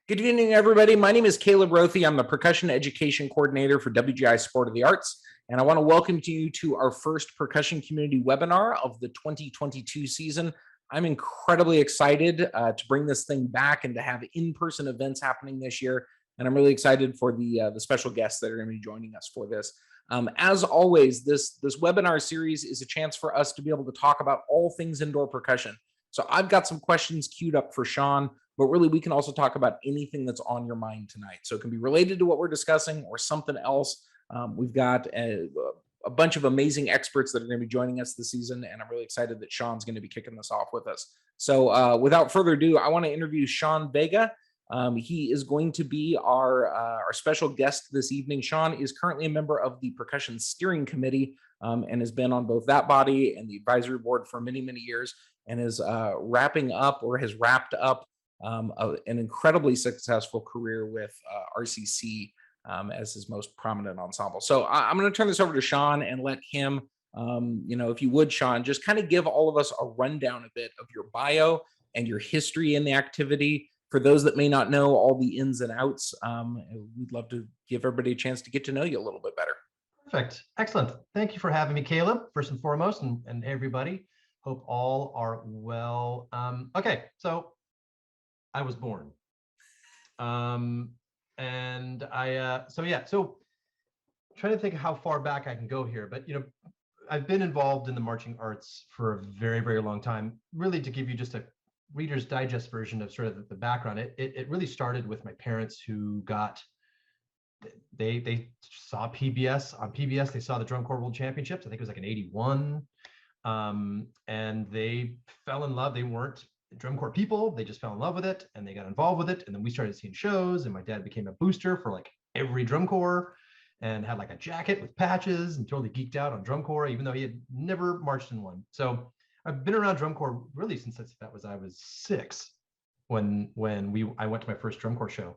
Good evening, everybody. My name is Caleb Rothy. I'm the Percussion Education Coordinator for WGI Sport of the Arts, and I want to welcome you to our first Percussion Community webinar of the 2022 season. I'm incredibly excited to bring this thing back and to have in-person events happening this year, and I'm really excited for the special guests that are going to be joining us for this. As always, this webinar series is a chance for us to be able to talk about all things indoor percussion. So I've got some questions queued up for Sean, but really we can also talk about anything that's on your mind tonight. So it can be related to what we're discussing or something else. We've got a bunch of amazing experts that are going to be joining us this season, and I'm really excited that Sean's going to be kicking this off with us. So without further ado, I want to introduce Sean Vega. He is going to be our special guest this evening. Sean is currently a member of the Percussion Steering Committee and has been on both that body and the advisory board for many, many years, and is wrapping up or has wrapped up an incredibly successful career with RCC as his most prominent ensemble. So I'm going to turn this over to Sean and let him, if you would, Sean, just kind of give all of us a rundown a bit of your bio and your history in the activity. For those that may not know all the ins and outs, we'd love to give everybody a chance to get to know you a little bit better. Perfect. Excellent. Thank you for having me, Caleb, first and foremost, and everybody. Hope all are well. Okay, so I was born. So trying to think how far back I can go here, but I've been involved in the marching arts for a very, very long time. Really, to give you just a Reader's Digest version of sort of the background, it really started with my parents who they saw PBS. On PBS, they saw the Drum Corps World Championships. I think it was like in '81. And they fell in love. They weren't drum corps people. They just fell in love with it and they got involved with it. And then we started seeing shows, and my dad became a booster for like every drum corps and had like a jacket with patches and totally geeked out on drum corps, even though he had never marched in one. So I've been around drum corps really since I was 6 when I went to my first drum corps show.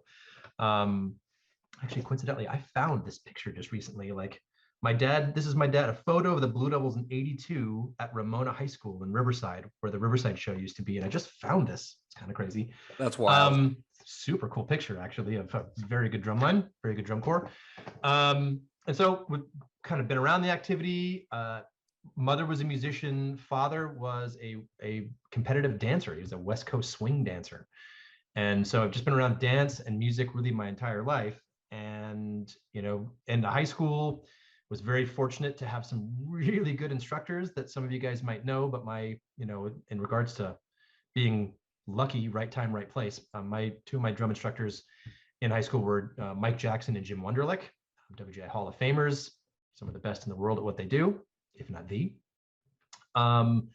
Actually, coincidentally, I found this picture just recently. Like this is my dad, a photo of the Blue Devils in '82 at Ramona High School in Riverside, where the Riverside show used to be. And I just found this. It's kind of crazy. That's wild. Super cool picture, actually, of a very good drum line, very good drum corps. And so we've kind of been around the activity. Mother was a musician. Father was a competitive dancer. He was a West Coast swing dancer. And so I've just been around dance and music really my entire life. And, in the high school, was very fortunate to have some really good instructors that some of you guys might know, but in regards to being lucky, right time, right place, two of my drum instructors in high school were Mike Jackson and Jim Wunderlich, WGI Hall of Famers, some of the best in the world at what they do, if not the. And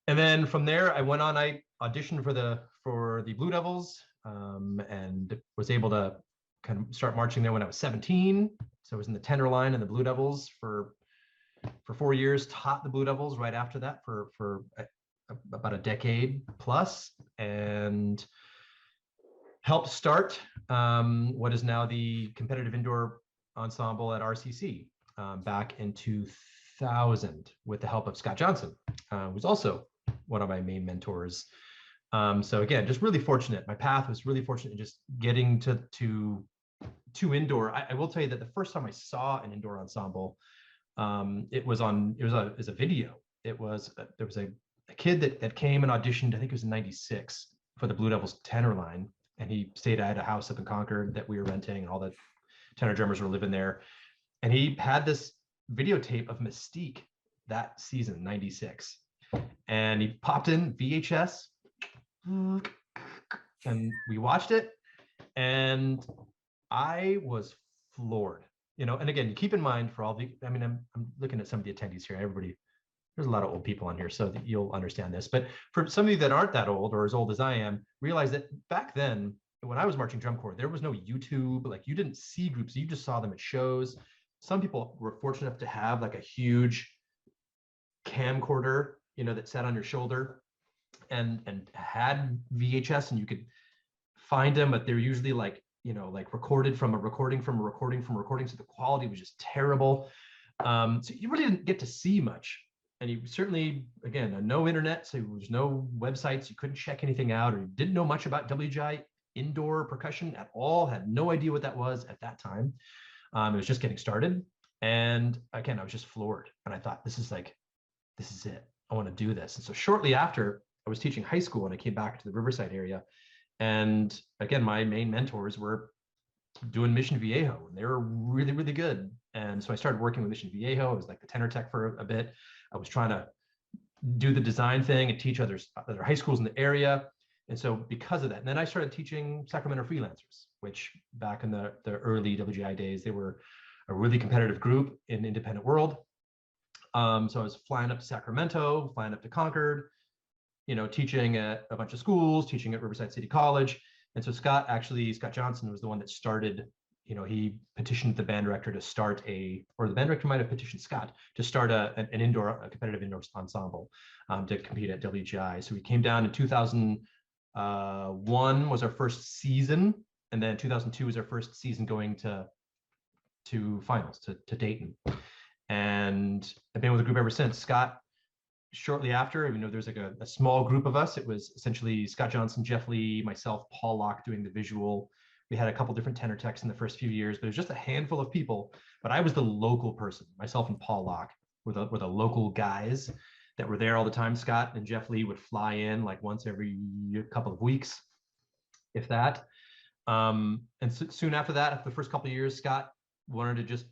then from there, I went on, I auditioned for the Blue Devils and was able to kind of start marching there when I was 17. So I was in the tenor line in the Blue Devils for 4 years, taught the Blue Devils right after that for about a decade plus, and helped start what is now the competitive indoor ensemble at RCC back in 2000 with the help of Scott Johnson, who's also one of my main mentors. So again, just really fortunate. My path was really fortunate in just getting to indoor. I will tell you that the first time I saw an indoor ensemble, it was a video. There was a kid that came and auditioned, I think it was in '96, for the Blue Devils tenor line, and he stayed at a house up in Concord that we were renting, and all the tenor drummers were living there. And he had this videotape of Mystique that season, '96, and he popped in VHS, and we watched it, and I was floored, and again, keep in mind for all I'm looking at some of the attendees here, everybody, there's a lot of old people on here, so that you'll understand this. But for some of you that aren't that old or as old as I am, realize that back then, when I was marching drum corps, there was no YouTube, like you didn't see groups, you just saw them at shows. Some people were fortunate enough to have like a huge camcorder, that sat on your shoulder and had VHS, and you could find them, but they're usually like recorded from a recording, so the quality was just terrible. So you really didn't get to see much. And you certainly, again, no internet, so there was no websites, you couldn't check anything out, or you didn't know much about WGI indoor percussion at all, had no idea what that was at that time. It was just getting started. And again, I was just floored. And I thought, this is it. I want to do this. And so shortly after, I was teaching high school and I came back to the Riverside area. And again, my main mentors were doing Mission Viejo, and they were really, really good. And so I started working with Mission Viejo. I was like the tenor tech for a bit. I was trying to do the design thing and teach other high schools in the area. And so because of that, and then I started teaching Sacramento freelancers, which back in the early WGI days, they were a really competitive group in the independent world. So I was flying up to Sacramento, flying up to Concord, teaching at a bunch of schools, teaching at Riverside City College. And so Scott Johnson was the one that started, he petitioned the band director to start or the band director might have petitioned Scott to start a competitive indoor ensemble to compete at WGI. So we came down in 2001 was our first season. And then 2002 was our first season going to finals, to Dayton. And I've been with the group ever since. Scott, shortly after, there's like a small group of us. It was essentially Scott Johnson, Jeff Lee, myself, Paul Locke doing the visual. We had a couple different tenor techs in the first few years, but it was just a handful of people. But I was the local person. Myself and Paul Locke were the local guys that were there all the time. Scott and Jeff Lee would fly in like once every couple of weeks, if that. And soon after that, after the first couple of years, Scott wanted to just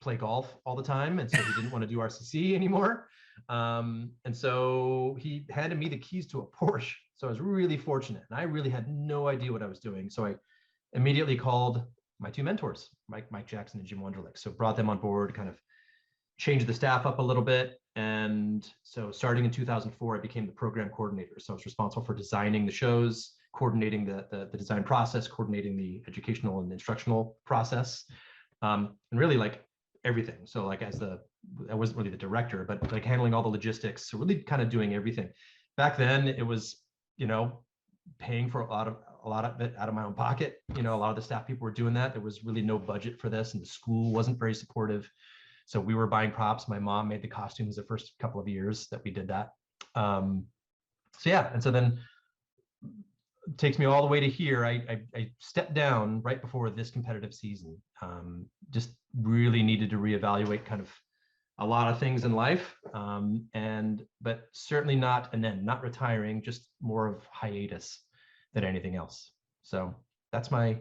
play golf all the time. And so he didn't want to do RCC anymore. And so he handed me the keys to a Porsche. So I was really fortunate. And I really had no idea what I was doing. So I immediately called my two mentors, Mike Jackson and Jim Wunderlich. So brought them on board, kind of changed the staff up a little bit. And so starting in 2004, I became the program coordinator. So I was responsible for designing the shows, coordinating the design process, coordinating the educational and instructional process, and really like everything. So like I wasn't really the director, but like handling all the logistics. So really kind of doing everything. Back then it was, paying for a lot of it out of my own pocket. A lot of the staff people were doing that. There was really no budget for this, and the school wasn't very supportive. So we were buying props. My mom made the costumes the first couple of years that we did that. So yeah, and so then it takes me all the way to here. I stepped down right before this competitive season. Just really needed to reevaluate kind of a lot of things in life, but certainly not an end, not retiring, just more of hiatus than anything else. So that's my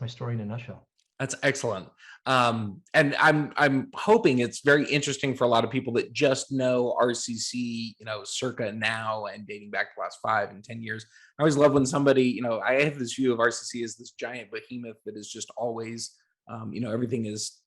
story in a nutshell. That's excellent. And I'm hoping it's very interesting for a lot of people that just know RCC, circa now and dating back to the last 5 and 10 years. I always love when somebody, I have this view of RCC as this giant behemoth that is just always, everything is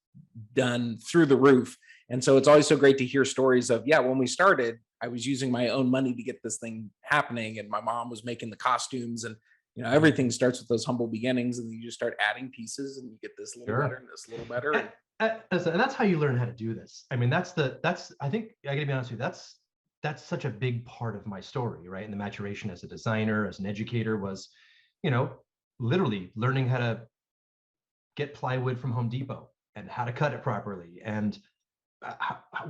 done through the roof. And so it's always so great to hear stories of, when we started, I was using my own money to get this thing happening, and my mom was making the costumes, and everything starts with those humble beginnings, and you just start adding pieces, and you get this little better and this little better. And that's how you learn how to do this. I mean, I think I gotta be honest with you, that's such a big part of my story, right? And the maturation as a designer, as an educator was, literally learning how to get plywood from Home Depot and how to cut it properly. And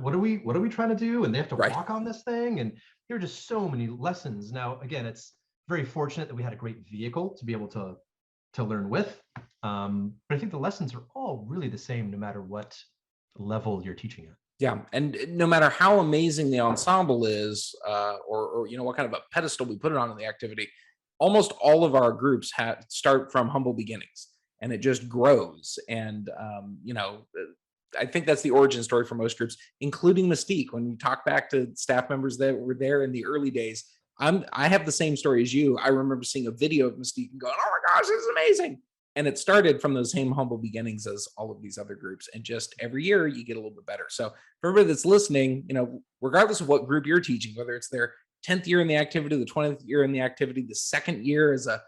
what are we trying to do? And they have to walk on this thing. And there are just so many lessons. Now, again, it's very fortunate that we had a great vehicle to be able to learn with. But I think the lessons are all really the same, no matter what level you're teaching at. Yeah, and no matter how amazing the ensemble is, or what kind of a pedestal we put it on in the activity, almost all of our groups start from humble beginnings, and it just grows. And I think that's the origin story for most groups, including Mystique. When you talk back to staff members that were there in the early days, I have the same story as you. I remember seeing a video of Mystique and going, "Oh my gosh, this is amazing!" And it started from those same humble beginnings as all of these other groups. And just every year you get a little bit better. So for everybody that's listening, regardless of what group you're teaching, whether it's their 10th year in the activity, the 20th year in the activity, the second year as a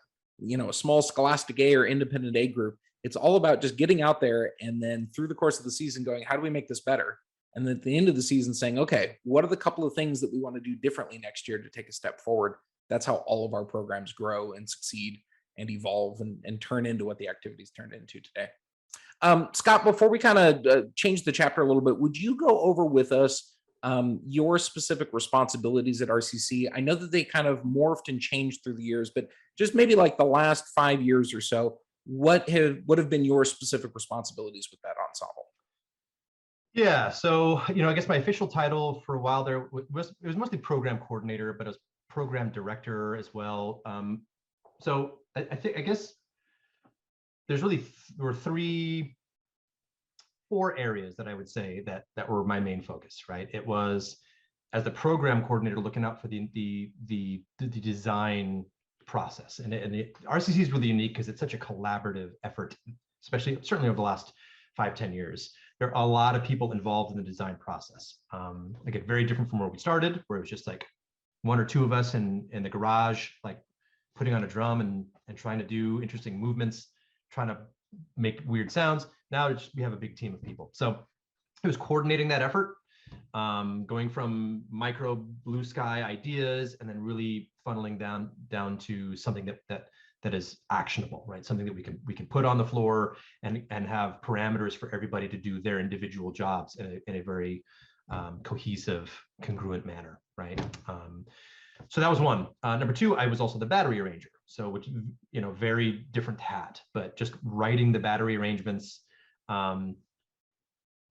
small scholastic A or independent A group, it's all about just getting out there and then through the course of the season going, how do we make this better? And then at the end of the season saying, okay, what are the couple of things that we want to do differently next year to take a step forward? That's how all of our programs grow and succeed and evolve and turn into what the activities turned into today. Scott, before we kind of change the chapter a little bit, would you go over with us your specific responsibilities at RCC. I know that they kind of morphed and changed through the years, but just maybe like the last 5 years or so, what have been your specific responsibilities with that ensemble? Yeah, so I guess my official title for a while there was mostly program coordinator, but I was program director as well. So I guess there's really there were four areas that I would say that were my main focus, right? It was as the program coordinator looking out for the design process, and the RCC is really unique because it's such a collaborative effort, especially certainly over the last 5-10 years. There are a lot of people involved in the design process. Again, very different from where we started, where it was just like one or two of us in the garage, like putting on a drum and trying to do interesting movements, trying to make weird sounds. Now we have a big team of people. So it was coordinating that effort, going from micro blue sky ideas and then really funneling down to something that is actionable, right? Something that we can put on the floor and have parameters for everybody to do their individual jobs in a very cohesive, congruent manner, right? So that was one. Number two, I was also the battery arranger. So which, very different hat, but just writing the battery arrangements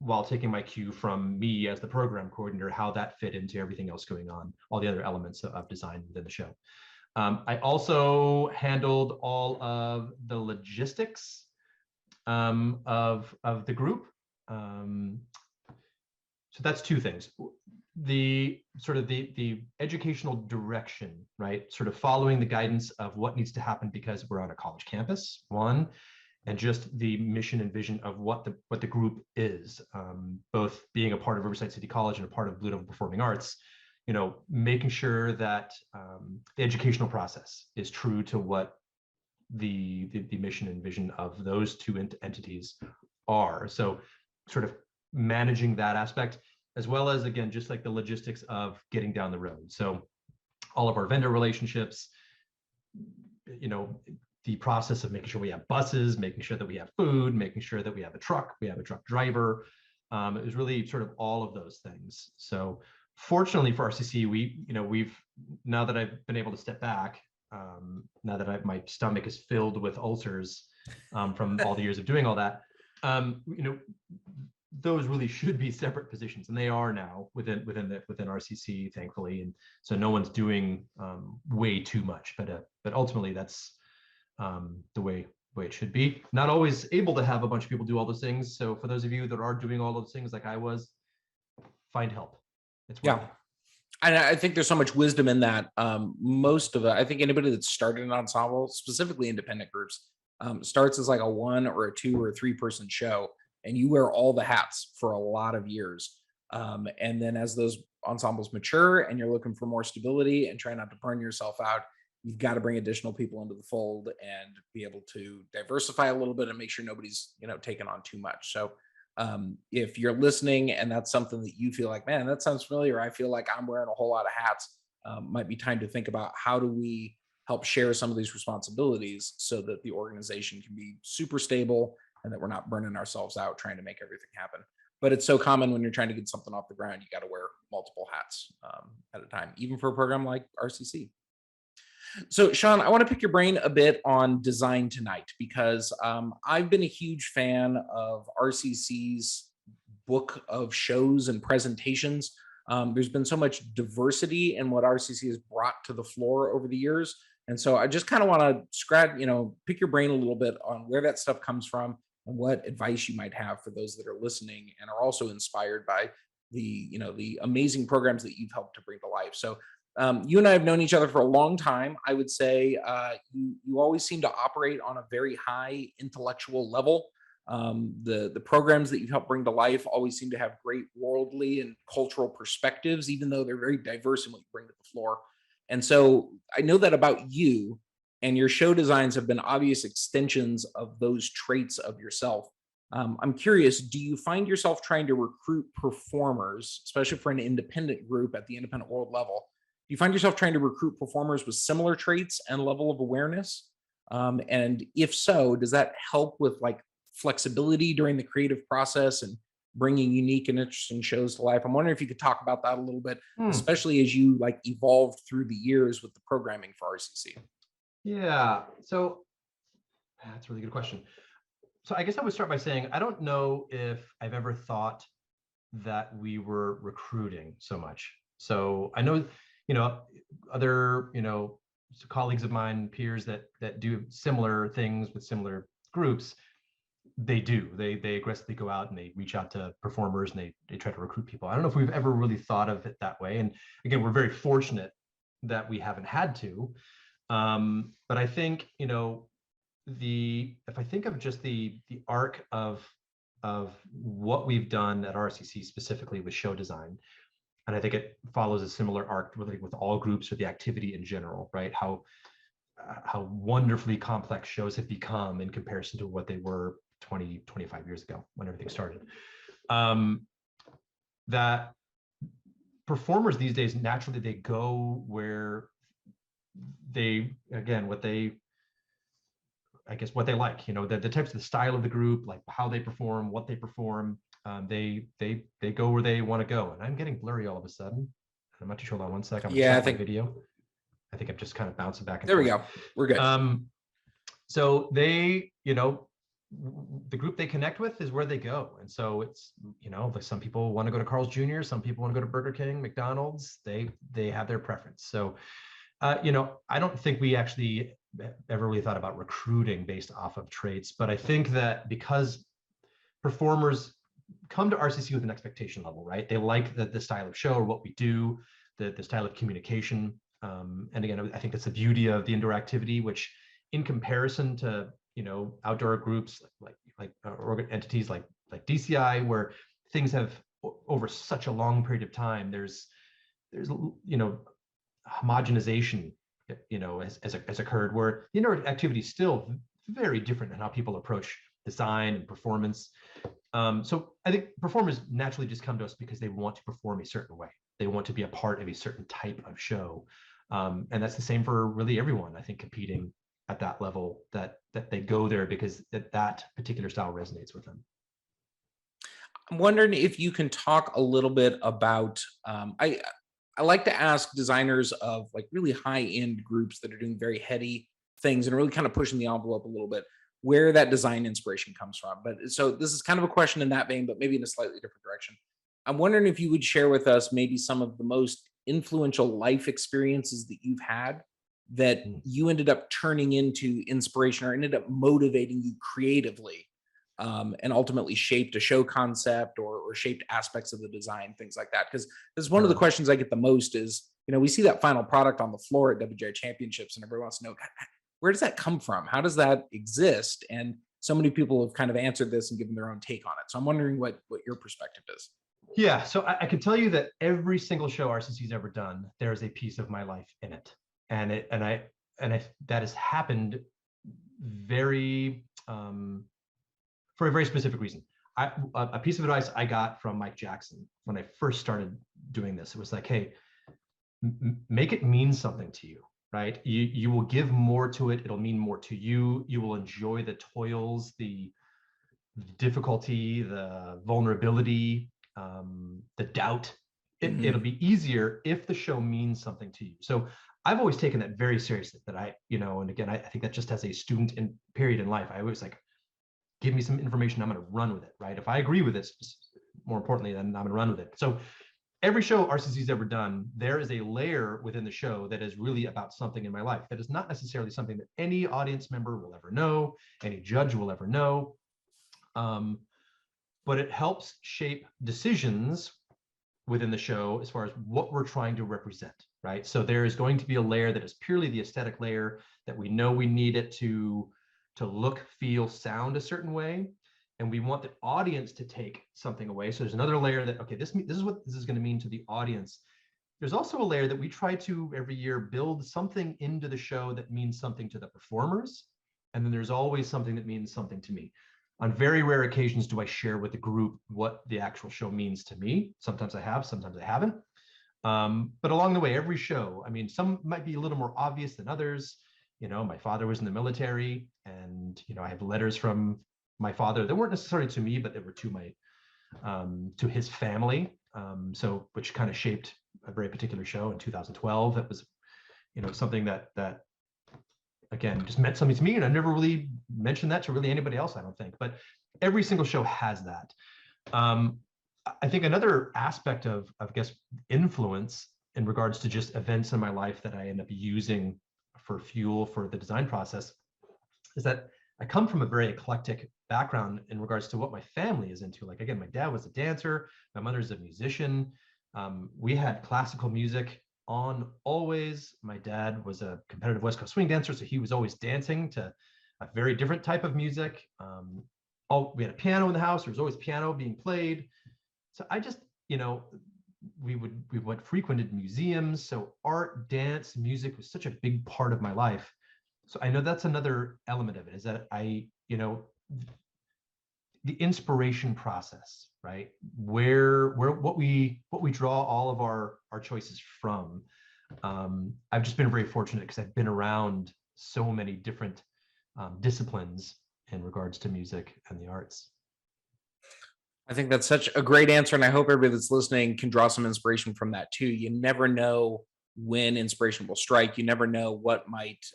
while taking my cue from me as the program coordinator, how that fit into everything else going on, all the other elements of design within the show. I also handled all of the logistics of the group. So that's two things. The educational direction, right? Sort of following the guidance of what needs to happen because we're on a college campus, one, and just the mission and vision of what the group is, both being a part of Riverside City College and a part of Blue Dome Performing Arts, making sure that the educational process is true to what the mission and vision of those two entities are. So sort of managing that aspect, as well as, again, just like the logistics of getting down the road. So all of our vendor relationships, the process of making sure we have buses, making sure that we have food, making sure that we have a truck driver. It was really sort of all of those things. So fortunately for RCC, we've now that I've been able to step back, now that my stomach is filled with ulcers from all the years of doing all that, those really should be separate positions, and they are now within RCC, thankfully. And so no one's doing way too much, but ultimately that's the way it should be. Not always able to have a bunch of people do all those things. So for those of you that are doing all those things like I was, find help. It's Yeah. And I think there's so much wisdom in that. Most of it, I think anybody that's started an ensemble, specifically independent groups, starts as like a 1 or a 2 or a 3-person show, and you wear all the hats for a lot of years. And then as those ensembles mature and you're looking for more stability and try not to burn yourself out, you've got to bring additional people into the fold and be able to diversify a little bit and make sure nobody's, taking on too much. So if you're listening and that's something that you feel like, man, that sounds familiar, I feel like I'm wearing a whole lot of hats, might be time to think about how do we help share some of these responsibilities so that the organization can be super stable and that we're not burning ourselves out trying to make everything happen. But it's so common when you're trying to get something off the ground, you got to wear multiple hats at a time, even for a program like RCC. So, Sean, I want to pick your brain a bit on design tonight because I've been a huge fan of RCC's book of shows and presentations. There's been so much diversity in what RCC has brought to the floor over the years. And so I just kind of want to pick your brain a little bit on where that stuff comes from and what advice you might have for those that are listening and are also inspired by the amazing programs that you've helped to bring to life. So you and I have known each other for a long time. I would say you always seem to operate on a very high intellectual level. The programs that you've helped bring to life always seem to have great worldly and cultural perspectives, even though they're very diverse in what you bring to the floor. And so I know that about you, and your show designs have been obvious extensions of those traits of yourself. I'm curious, do you find yourself trying to recruit performers, especially for an independent group at the independent world level? Do you find yourself trying to recruit performers with similar traits and level of awareness? And if so, does that help with like flexibility during the creative process and bringing unique and interesting shows to life. I'm wondering if you could talk about that a little bit, Hmm. especially as you like evolved through the years with the programming for RCC. Yeah. So that's a really good question. So I guess I would start by saying I don't know if I've ever thought that we were recruiting so much. So I know, other, colleagues of mine, peers that do similar things with similar groups. They aggressively go out and they reach out to performers and they try to recruit people. I don't know if we've ever really thought of it that way. And again, we're very fortunate that we haven't had to. But I think, if I think of just the arc of what we've done at RCC specifically with show design, and I think it follows a similar arc with all groups or the activity in general, right? How wonderfully complex shows have become in comparison to what they were 20, 25 years ago when everything started. That performers these days, naturally, they go where what they like, the types of the style of the group, like how they perform, what they perform. They go where they want to go. And I'm getting blurry all of a sudden. I'm not too sure. Hold on one second. I'm gonna Yeah, I stop my think video. I think I'm just kind of bouncing back and there forth. we go. We're good. So they, the group they connect with is where they go. And so it's, like some people want to go to Carl's Jr., some people want to go to Burger King, McDonald's. They have their preference. So, I don't think we actually ever really thought about recruiting based off of traits, but I think that because performers come to RCC with an expectation level, right? They like the style of show or what we do, the style of communication. And again, I think that's the beauty of the indoor activity, which in comparison to, outdoor groups like entities like DCI, where things have over such a long period of time, there's homogenization, has occurred, where the indoor activity is still very different in how people approach design and performance. So I think performers naturally just come to us because they want to perform a certain way. They want to be a part of a certain type of show. And that's the same for really everyone, I think, competing at that level, that they go there because that particular style resonates with them. I'm wondering if you can talk a little bit about I like to ask designers of like really high end groups that are doing very heady things and really kind of pushing the envelope a little bit, where that design inspiration comes from. But so this is kind of a question in that vein, but maybe in a slightly different direction. I'm wondering if you would share with us maybe some of the most influential life experiences that you've had that Mm. you ended up turning into inspiration or ended up motivating you creatively, and ultimately shaped a show concept or shaped aspects of the design, things like that. Because this is one of the Sure. questions I get the most is, we see that final product on the floor at WGI Championships, and everyone wants to know, where does that come from? How does that exist? And so many people have kind of answered this and given their own take on it. So I'm wondering what your perspective is. Yeah, so I can tell you that every single show RCC's ever done, there's a piece of my life in it, and that has happened very for a very specific reason. A piece of advice I got from Mike Jackson when I first started doing this, it was like, hey, make it mean something to you, right? You will give more to it. It'll mean more to you. You will enjoy the toils, the difficulty, the vulnerability, the doubt. It'll be easier if the show means something to you. So I've always taken that very seriously, that and again, I think that just as a student in period in life, I always like, give me some information, I'm going to run with it, right? If I agree with it, more importantly, then I'm going to run with it. So every show RCC's ever done, there is a layer within the show that is really about something in my life that is not necessarily something that any audience member will ever know, any judge will ever know. But it helps shape decisions within the show as far as what we're trying to represent, right? So there is going to be a layer that is purely the aesthetic layer, that we know we need it to look, feel, sound a certain way. And we want the audience to take something away. So there's another layer that, okay, this is what this is going to mean to the audience. There's also a layer that we try to every year build something into the show that means something to the performers. And then there's always something that means something to me. On very rare occasions do I share with the group what the actual show means to me. Sometimes I have, sometimes I haven't. But along the way, every show, I mean, some might be a little more obvious than others. My father was in the military, and I have letters from my father that weren't necessarily to me, but they were to to his family. So which kind of shaped a very particular show in 2012. That was, something that again just meant something to me, and I never really mentioned that to really anybody else, I don't think. But every single show has that. I think another aspect of I guess influence in regards to just events in my life that I end up using for fuel for the design process is that I come from a very eclectic background in regards to what my family is into. Like, again, my dad was a dancer, my mother's a musician. We had classical music on always. My dad was a competitive West Coast swing dancer, so he was always dancing to a very different type of music. We had a piano in the house. There was always piano being played. So I just, we went frequented museums. So art, dance, music was such a big part of my life. So I know that's another element of it, is that the inspiration process, right? What we draw all of our choices from. I've just been very fortunate because I've been around so many different disciplines in regards to music and the arts. I think that's such a great answer, and I hope everybody that's listening can draw some inspiration from that too. You never know when inspiration will strike. You never know what might,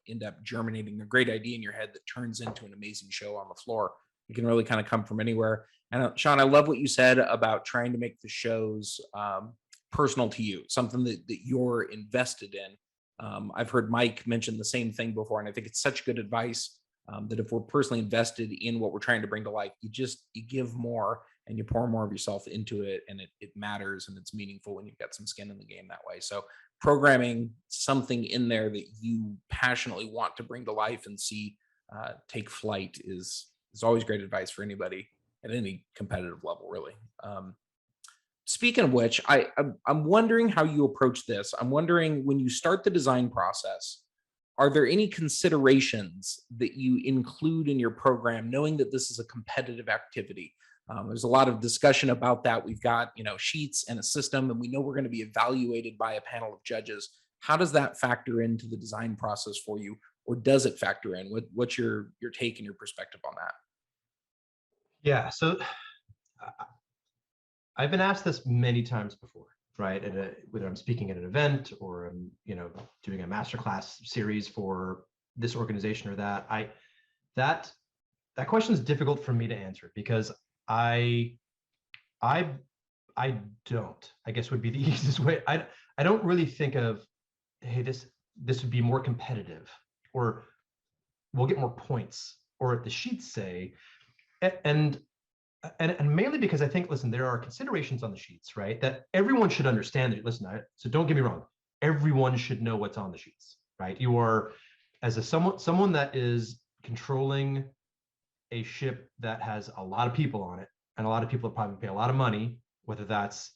end up germinating a great idea in your head that turns into an amazing show on the floor. It can really kind of come from anywhere. And Sean, I love what you said about trying to make the shows personal to you, something that you're invested in. I've heard Mike mention the same thing before, and I think it's such good advice. That if we're personally invested in what we're trying to bring to life, you give more and you pour more of yourself into it, and it matters and it's meaningful when you've got some skin in the game that way. So programming something in there that you passionately want to bring to life and see take flight is always great advice for anybody at any competitive level, really. Speaking of which, I'm wondering how you approach this. I'm wondering, when you start the design process, are there any considerations that you include in your program, knowing that this is a competitive activity? There's a lot of discussion about that. We've got, sheets and a system, and we know we're going to be evaluated by a panel of judges. How does that factor into the design process for you, or does it factor in? What's your take and your perspective on that? Yeah, so I've been asked this many times before, right? Whether I'm speaking at an event or I'm, doing a masterclass series for this organization or that. That question is difficult for me to answer because I don't, I guess would be the easiest way. I don't really think of, hey, this would be more competitive, or we'll get more points, or the sheets say, and mainly because I think, listen, there are considerations on the sheets, right? That everyone should understand that. Listen, so don't get me wrong. Everyone should know what's on the sheets, right? You are, as someone that is controlling a ship that has a lot of people on it, and a lot of people probably pay a lot of money, whether that's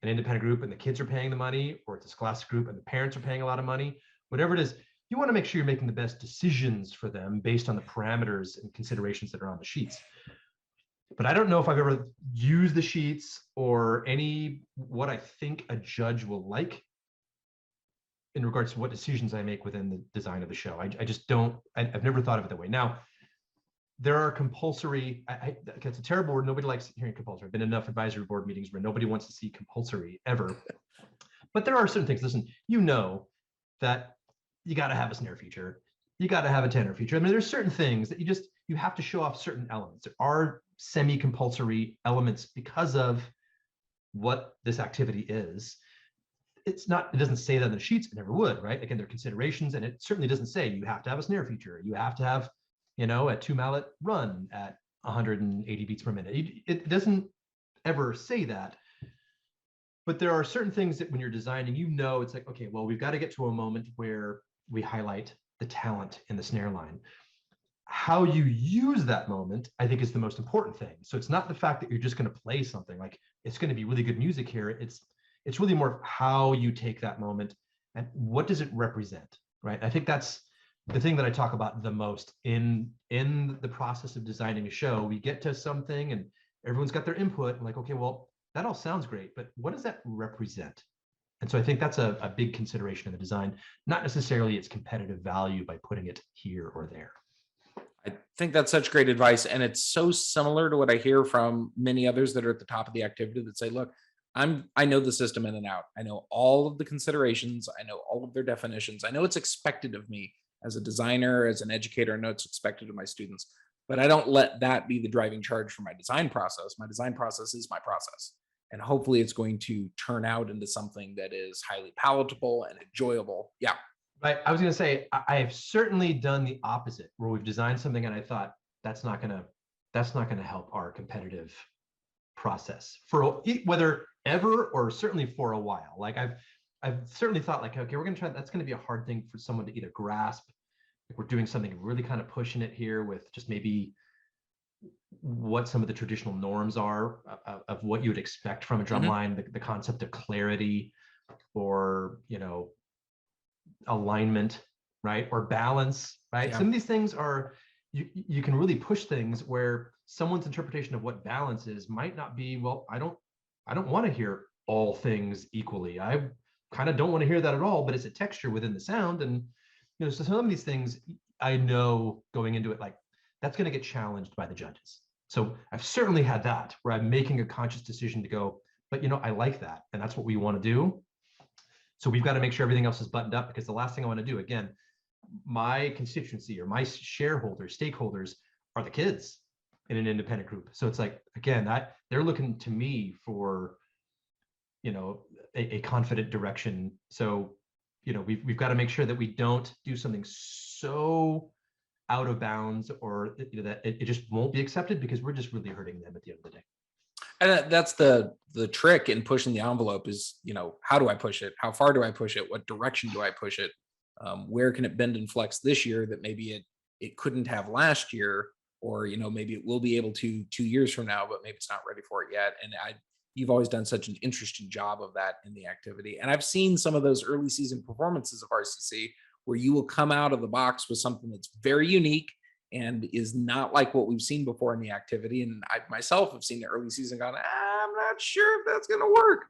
an independent group and the kids are paying the money, or it's a scholastic group and the parents are paying a lot of money, whatever it is, you want to make sure you're making the best decisions for them based on the parameters and considerations that are on the sheets. But I don't know if I've ever used the sheets or what I think a judge will like in regards to what decisions I make within the design of the show. I just don't, I've never thought of it that way. Now, there are compulsory, it's a terrible word. Nobody likes hearing compulsory. I've been in enough advisory board meetings where nobody wants to see compulsory ever. But there are certain things, listen, that you got to have a snare feature. You got to have a tenor feature. I mean, there's certain things that you have to show off certain elements. There are semi-compulsory elements because of what this activity is. It doesn't say that in the sheets, it never would, right? Again, there are considerations, and it certainly doesn't say you have to have a snare feature. You have to have, a 2-mallet run at 180 beats per minute. It doesn't ever say that. But there are certain things that when you're designing, it's like, okay, well, we've got to get to a moment where we highlight the talent in the snare line. How you use that moment, I think, is the most important thing. So it's not the fact that you're just going to play something like it's going to be really good music here. It's really more how you take that moment and what does it represent, right? I think that's the thing that I talk about the most in the process of designing a show. We get to something and everyone's got their input. And like, okay, well, that all sounds great, but what does that represent? And so I think that's a big consideration in the design, not necessarily its competitive value by putting it here or there. I think that's such great advice. And it's so similar to what I hear from many others that are at the top of the activity that say, look, I know the system in and out. I know all of the considerations. I know all of their definitions. I know it's expected of me as a designer, as an educator. I know it's expected of my students, but I don't let that be the driving charge for my design process. My design process is my process. And hopefully it's going to turn out into something that is highly palatable and enjoyable. Yeah. Right. I was going to say, I have certainly done the opposite, where we've designed something and I thought that's not going to help our competitive process for whether ever or certainly for a while. Like I've certainly thought like, okay, we're going to try, that's going to be a hard thing for someone to either grasp. Like we're doing something really kind of pushing it here with just maybe what some of the traditional norms are of what you would expect from a drum line, the concept of clarity or, alignment, right? Or balance, right? Yeah. Some of these things are, you can really push things where someone's interpretation of what balance is might not be, well, I don't want to hear all things equally. I kind of don't want to hear that at all, but it's a texture within the sound. And, so some of these things I know going into it, like that's going to get challenged by the judges. So I've certainly had that where I'm making a conscious decision to go, but I like that. And that's what we want to do. So we've got to make sure everything else is buttoned up, because the last thing I want to do, again, my constituency or my shareholders, stakeholders are the kids in an independent group. So it's like, again, they're looking to me for, a confident direction. So, we've got to make sure that we don't do something so out of bounds or that it just won't be accepted, because we're just really hurting them at the end of the day. And that's the trick in pushing the envelope is, how do I push it? How far do I push it? What direction do I push it? Where can it bend and flex this year that maybe it couldn't have last year, or maybe it will be able to 2 years from now, but maybe it's not ready for it yet. And you've always done such an interesting job of that in the activity. And I've seen some of those early season performances of RCC where you will come out of the box with something that's very unique and is not like what we've seen before in the activity. And I myself have seen the early season gone, I'm not sure if that's going to work.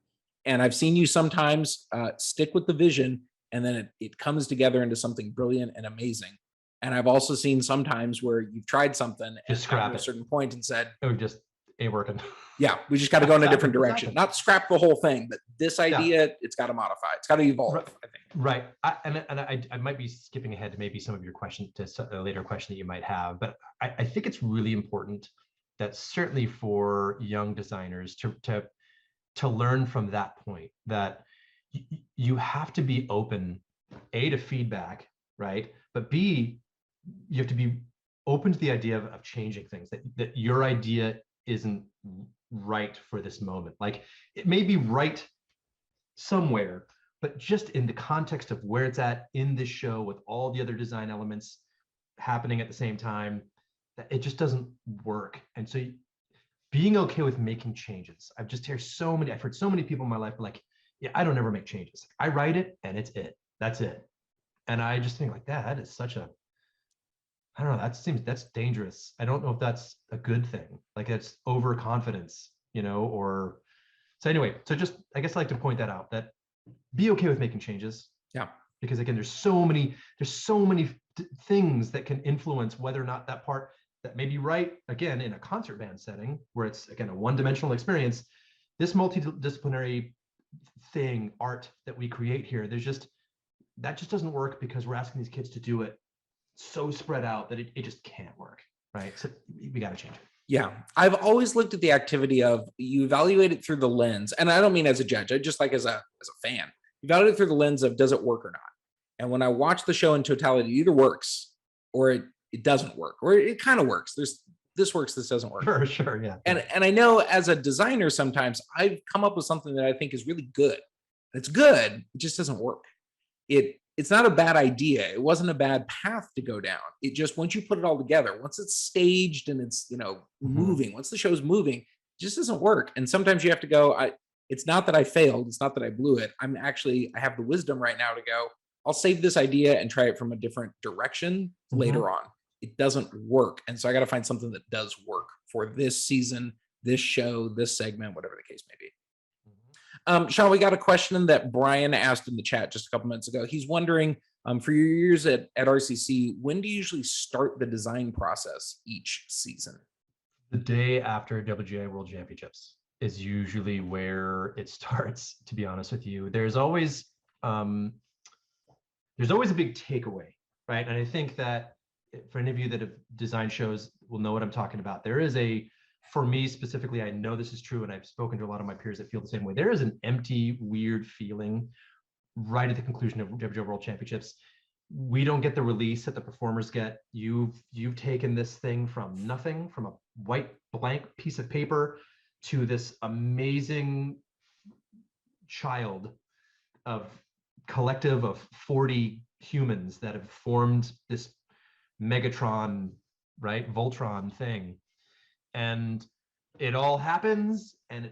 And I've seen you sometimes stick with the vision, and then it comes together into something brilliant and amazing. And I've also seen sometimes where you've tried something and gotten to a certain point and said, oh, just ain't working. Yeah, we just got to go in a different direction, not scrap the whole thing, but this idea, it's got to modify. It's got to evolve, right. I think. Right. I might be skipping ahead to maybe some of your question, to a later question that you might have, but I think it's really important that certainly for young designers to learn from that point, that you have to be open, A, to feedback, right? But B, you have to be open to the idea of changing things, that your idea isn't right for this moment. Like it may be right somewhere, but just in the context of where it's at in this show with all the other design elements happening at the same time, that it just doesn't work. And so being okay with making changes. I've heard so many people in my life like, yeah, I don't ever make changes. I write it and it's it. That's it. And I just think like that is such a, I don't know, that's dangerous. I don't know if that's a good thing. Like it's overconfidence, or so anyway, so just, I guess I like to point that out, that be okay with making changes. Yeah. Because again, there's so many things that can influence whether or not that part that may be right, again, in a concert band setting where it's, again, a one-dimensional experience, this multidisciplinary thing, art that we create here, that just doesn't work because we're asking these kids to do it so spread out that it just can't work, right? So we got to change it. Yeah. I've always looked at the activity of, you evaluate it through the lens, and I don't mean as a judge, I just like as a fan, you evaluate it through the lens of, does it work or not? And when I watch the show in totality, it either works or it doesn't work, or it kind of works. This works, this doesn't work. Sure, yeah. And I know as a designer, sometimes I've come up with something that I think is really good. It's good, it just doesn't work. It's not a bad idea. It wasn't a bad path to go down. It just, once you put it all together, once it's staged and it's, moving, once the show's moving, it just doesn't work. And sometimes you have to go, it's not that I failed. It's not that I blew it. I have the wisdom right now to go, I'll save this idea and try it from a different direction later on. It doesn't work. And so I got to find something that does work for this season, this show, this segment, whatever the case may be. Sean, we got a question that Brian asked in the chat just a couple minutes ago. He's wondering, For your years at RCC, when do you usually start the design process each season? The day after WGA World Championships is usually where it starts, to be honest with you. Um, there's always a big takeaway, right? And I think that for any of you that have designed shows will know what I'm talking about. There is for me specifically, I know this is true, and I've spoken to a lot of my peers that feel the same way. There is an empty, weird feeling right at the conclusion of WGA World Championships. We don't get the release that the performers get. You've taken this thing from nothing, from a white blank piece of paper, to this amazing child of collective of 40 humans that have formed this Megatron, right, Voltron thing. And it all happens, and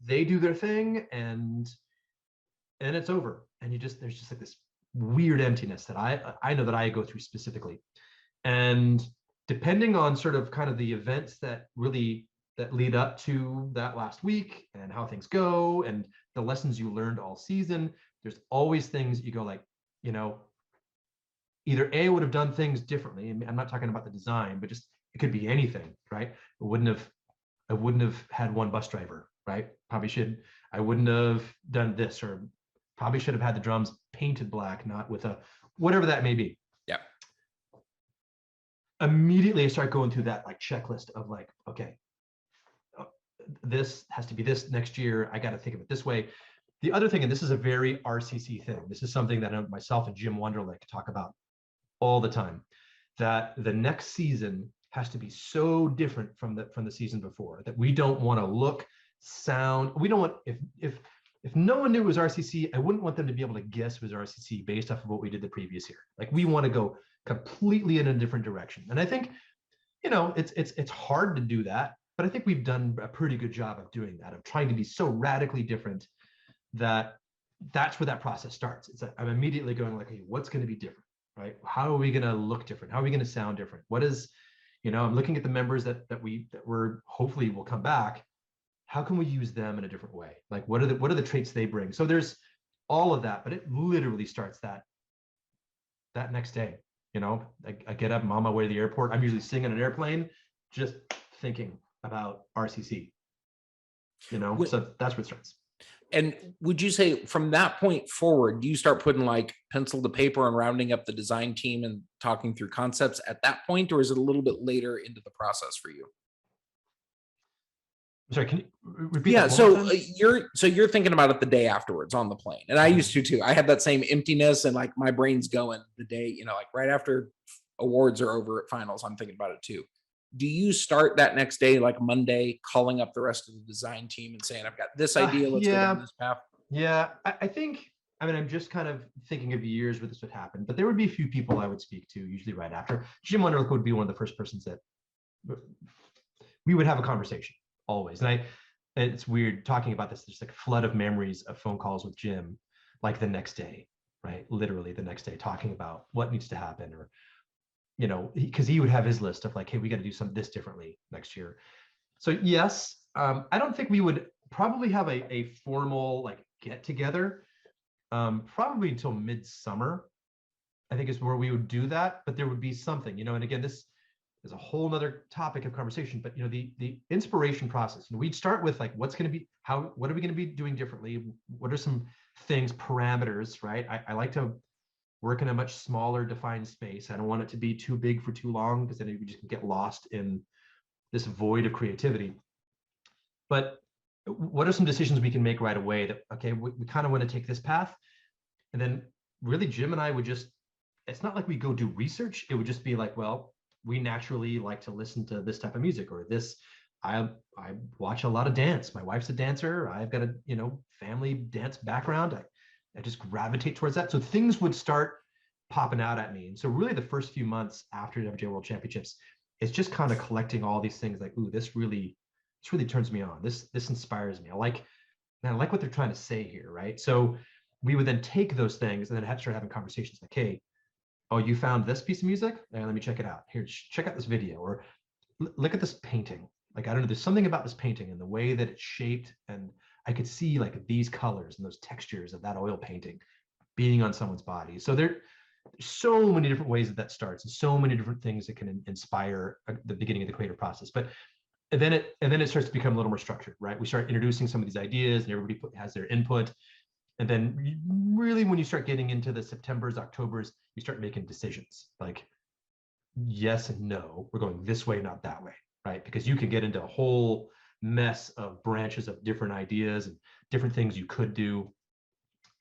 they do their thing, and it's over. And there's just like this weird emptiness that I know that I go through specifically. And depending on sort of kind of the events that lead up to that last week and how things go and the lessons you learned all season, there's always things you go like, either A, would have done things differently. I'm not talking about the design, but just it could be anything, right? I wouldn't have had one bus driver, right? I wouldn't have done this, or probably should have had the drums painted black, not with whatever that may be. Yeah. Immediately I start going through that like checklist of like, okay, this has to be this next year. I got to think of it this way. The other thing, and this is a very RCC thing, this is something that myself and Jim Wonderlick talk about all the time, that the next season has to be so different from the season before, that we don't want to look, sound, we don't want, if no one knew it was RCC, I wouldn't want them to be able to guess it was RCC based off of what we did the previous year. Like, we want to go completely in a different direction. And I think, it's hard to do that, but I think we've done a pretty good job of doing that, of trying to be so radically different that's where that process starts. It's like, I'm immediately going like, hey, what's going to be different, right? How are we going to look different? How are we going to sound different? What is, I'm looking at the members that we're hopefully will come back. How can we use them in a different way? Like, what are the traits they bring? So there's all of that, but it literally starts that next day. I get up, I'm on my way to the airport. I'm usually sitting in an airplane, just thinking about RCC. So that's where it starts. And would you say from that point forward, do you start putting like pencil to paper and rounding up the design team and talking through concepts at that point, or is it a little bit later into the process for you? Sorry, can you repeat? Yeah, so you're thinking about it the day afterwards on the plane, and I used to too. I had that same emptiness, and like my brain's going the day, like right after awards are over at finals, I'm thinking about it too. Do you start that next day, like Monday, calling up the rest of the design team and saying, I've got this idea, let's go down this path? Yeah, I think, I'm just kind of thinking of years where this would happen, but there would be a few people I would speak to, usually right after. Jim Wonderlick would be one of the first persons that we would have a conversation, always. And it's weird talking about this, there's like a flood of memories of phone calls with Jim, like the next day, right? Literally the next day, talking about what needs to happen, or because he would have his list of like, hey, we got to do this differently next year. So yes, I don't think we would probably have a formal like get together, probably until midsummer, I think is where we would do that. But there would be something, and again, this is a whole nother topic of conversation, but the inspiration process, we'd start with like, what are we going to be doing differently? What are some things, parameters, right? I like to work in a much smaller defined space. I don't want it to be too big for too long, because then you just get lost in this void of creativity. But what are some decisions we can make right away that, okay, we kind of want to take this path? And then really Jim and I would it's not like we go do research. It would just be like, well, we naturally like to listen to this type of music, or this, I watch a lot of dance. My wife's a dancer. I've got a, family dance background. I just gravitate towards that. So things would start popping out at me. And so really the first few months after WGA World Championships, it's just kind of collecting all these things like, ooh, this really turns me on. This inspires me. I like what they're trying to say here, right? So we would then take those things and then start having conversations like, hey, oh, you found this piece of music? Let me check it out. Here, check out this video, or look at this painting. Like, I don't know, there's something about this painting and the way that it's shaped, and I could see like these colors and those textures of that oil painting. being on someone's body. So there's so many different ways that starts, and so many different things that can inspire the beginning of the creative process. But and then it starts to become a little more structured, right? We start introducing some of these ideas, and everybody has their input. And then really, when you start getting into the Septembers, Octobers, you start making decisions like yes and no. We're going this way, not that way, right? Because you can get into a whole mess of branches of different ideas and different things you could do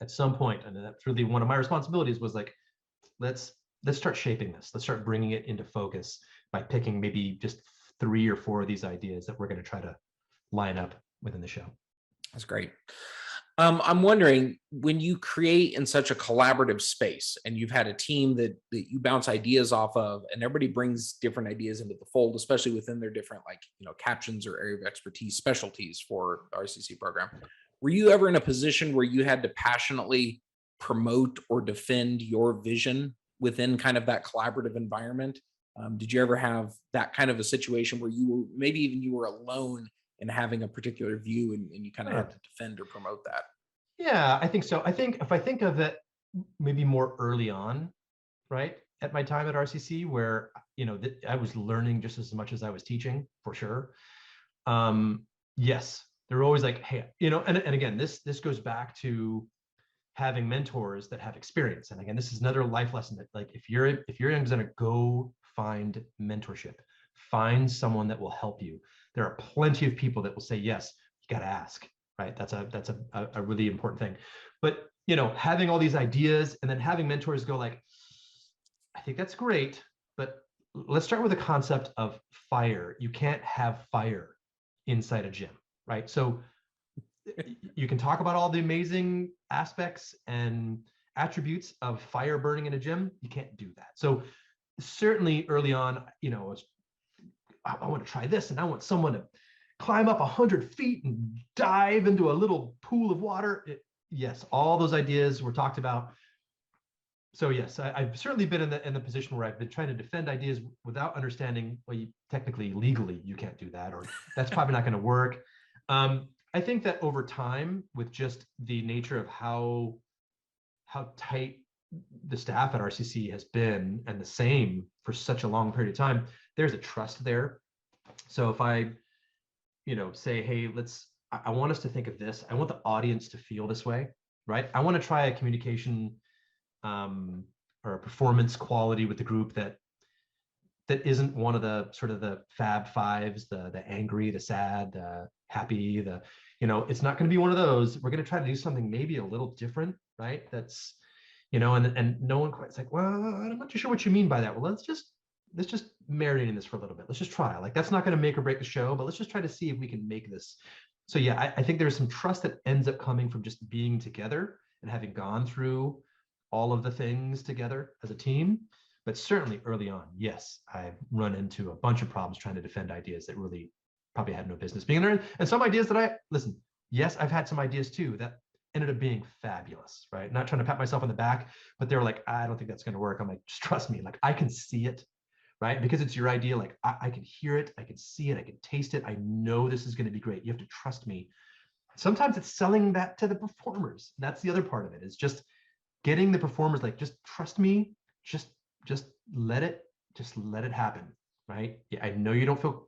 at some point. And that's really one of my responsibilities was like, let's start shaping this. Let's start bringing it into focus by picking maybe just 3 or 4 of these ideas that we're going to try to line up within the show. That's great. I'm wondering, when you create in such a collaborative space and you've had a team that you bounce ideas off of, and everybody brings different ideas into the fold, especially within their different, like, captions or area of expertise, specialties for the RCC program, were you ever in a position where you had to passionately promote or defend your vision within kind of that collaborative environment? Did you ever have that kind of a situation where you were, maybe even you were alone in having a particular view, and you kind of had to defend or promote that? Yeah, I think so. I think if I think of it maybe more early on, right, at my time at RCC, where I was learning just as much as I was teaching, for sure. Yes, they're always like, hey, and again, this goes back to having mentors that have experience. And again, this is another life lesson that, like, if you're going to go find mentorship, find someone that will help you. There are plenty of people that will say, yes, you got to ask, right? That's a really important thing. But, having all these ideas and then having mentors go like, I think that's great, but let's start with the concept of fire. You can't have fire inside a gym, right? So you can talk about all the amazing aspects and attributes of fire burning in a gym. You can't do that. So certainly early on, I want to try this, and I want someone to climb up 100 feet and dive into a little pool of water. Yes, all those ideas were talked about. So yes, I've certainly been in the position where I've been trying to defend ideas without understanding, well, technically, legally, you can't do that, or that's probably not going to work. I think that over time, with just the nature of how tight the staff at RCC has been, and the same for such a long period of time, there's a trust there. So if I, say, hey, I want us to think of this. I want the audience to feel this way, right? I want to try a communication or a performance quality with the group that isn't one of the sort of the Fab Fives, the angry, the sad, the happy, it's not going to be one of those. We're going to try to do something maybe a little different, right? That's, and no one quite, it's like, well, I'm not too sure what you mean by that. Well, let's just marinate in this for a little bit. Let's just try. Like, that's not going to make or break the show, but let's just try to see if we can make this. So yeah, I think there's some trust that ends up coming from just being together and having gone through all of the things together as a team. But certainly early on, yes, I've run into a bunch of problems trying to defend ideas that really probably had no business being there. And some ideas that yes, I've had some ideas too that ended up being fabulous, right? Not trying to pat myself on the back, but they were like, I don't think that's going to work. I'm like, just trust me. Like, I can see it, right? Because it's your idea. Like, I can hear it. I can see it. I can taste it. I know this is going to be great. You have to trust me. Sometimes it's selling that to the performers. That's the other part of it, is just getting the performers, like, just trust me. Just let it happen, right? Yeah, I know you're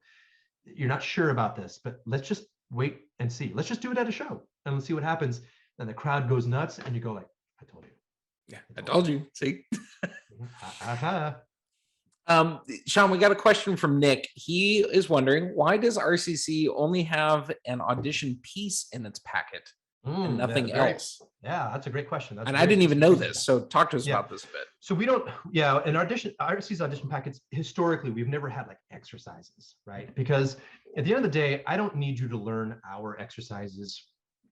not sure about this, but let's just wait and see. Let's just do it at a show and let's see what happens. And the crowd goes nuts, and you go like, I told you. Yeah, I told you. See. Uh-huh. Sean, we got a question from Nick. He is wondering, why does RCC only have an audition piece in its packet and nothing else? Yeah, that's a great question. And I didn't even know this. So talk to us about this a bit. So we don't, in RCC's audition packets, historically, we've never had like exercises, right? Because at the end of the day, I don't need you to learn our exercises.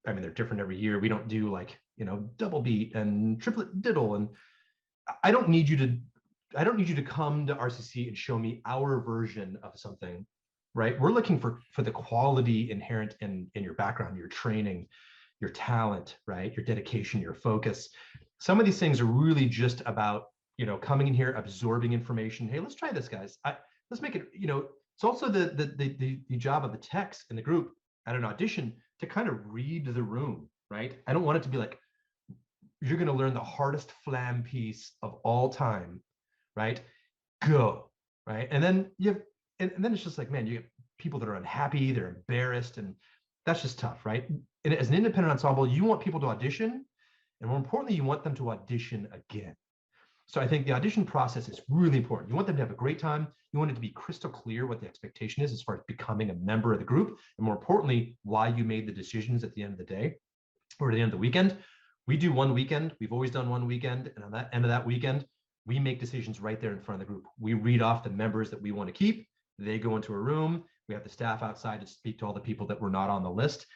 I mean, they're different every year. We don't do like, double beat and triplet diddle. And I don't need you to come to RCC and show me our version of something, right? We're looking for the quality inherent in your background, your training, your talent, right? Your dedication, your focus. Some of these things are really just about, coming in here, absorbing information. Hey, let's try this, guys. Let's make it, it's also the job of the techs in the group at an audition to kind of read the room, right? I don't want it to be like, you're going to learn the hardest flam piece of all time, right? Go, right? And then and then it's just like, man, you get people that are unhappy, they're embarrassed, and that's just tough, right? And as an independent ensemble, you want people to audition, and more importantly, you want them to audition again. So I think the audition process is really important. You want them to have a great time. You want it to be crystal clear what the expectation is as far as becoming a member of the group, and more importantly, why you made the decisions at the end of the day or at the end of the weekend. We do one weekend. We've always done one weekend, and on that end of that weekend, we make decisions right there in front of the group. We read off the members that we want to keep. They go into a room. We have the staff outside to speak to all the people that were not on the list.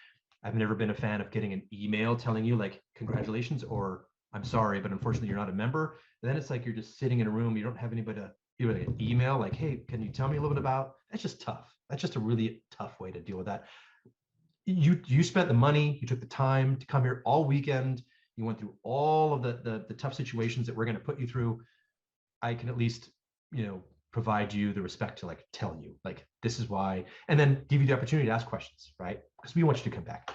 I've never been a fan of getting an email telling you like, congratulations, or I'm sorry, but unfortunately you're not a member. And then it's like you're just sitting in a room. You don't have anybody to do like an email like, hey, can you tell me a little bit about? That's just tough. That's just a really tough way to deal with that. You spent the money, you took the time to come here all weekend. You went through all of the tough situations that we're going to put you through. I can at least, provide you the respect to like tell you like this is why, and then give you the opportunity to ask questions, right? Because we want you to come back.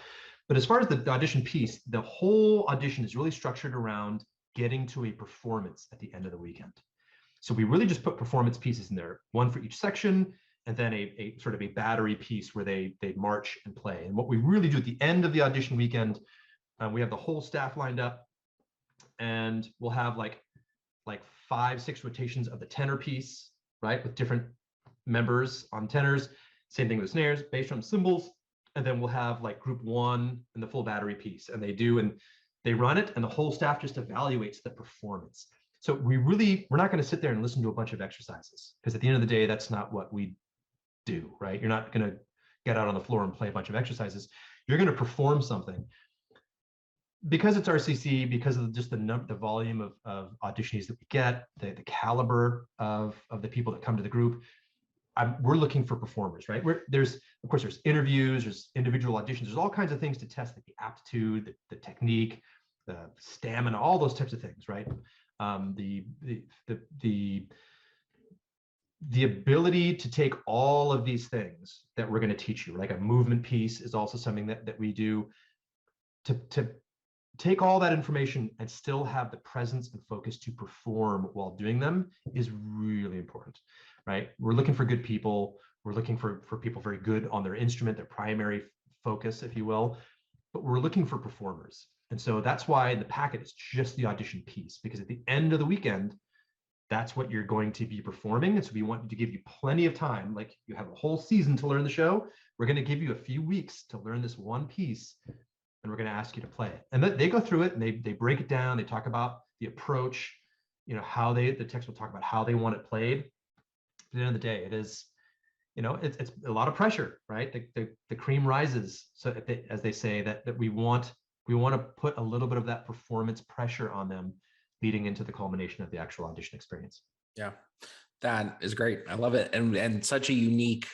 But as far as the audition piece, the whole audition is really structured around getting to a performance at the end of the weekend. So we really just put performance pieces in there, one for each section, and then a sort of a battery piece where they march and play. And what we really do at the end of the audition weekend, we have the whole staff lined up, and we'll have like 5-6 rotations of the tenor piece, right, with different members on tenors. Same thing with snares, bass drum, cymbals, and then we'll have like group one and the full battery piece, and they run it, and the whole staff just evaluates the performance. So we're not going to sit there and listen to a bunch of exercises, because at the end of the day, that's not what we do, right? You're not going to get out on the floor and play a bunch of exercises. You're going to perform something. Because it's RCC, because of just the volume of auditionees that we get, the caliber of the people that come to the group, we're looking for performers, right? There's interviews, there's individual auditions, there's all kinds of things to test, like the aptitude, the technique, the stamina, all those types of things, right? The ability to take all of these things that we're going to teach you, like a movement piece is also something that we do, to take all that information and still have the presence and focus to perform while doing them is really important, right? We're looking for good people. We're looking for people very good on their instrument, their primary focus, if you will, but we're looking for performers. And so that's why the packet is just the audition piece, because at the end of the weekend, that's what you're going to be performing. And so we want to give you plenty of time. Like, you have a whole season to learn the show. We're going to give you a few weeks to learn this one piece, and we're going to ask you to play it. And they go through it, and they break it down. They talk about the approach, how the text will talk about how they want it played. At the end of the day, it is, it's a lot of pressure, right? The cream rises. So as they say, that we want to put a little bit of that performance pressure on them leading into the culmination of the actual audition experience. Yeah, that is great. I love it. And such a unique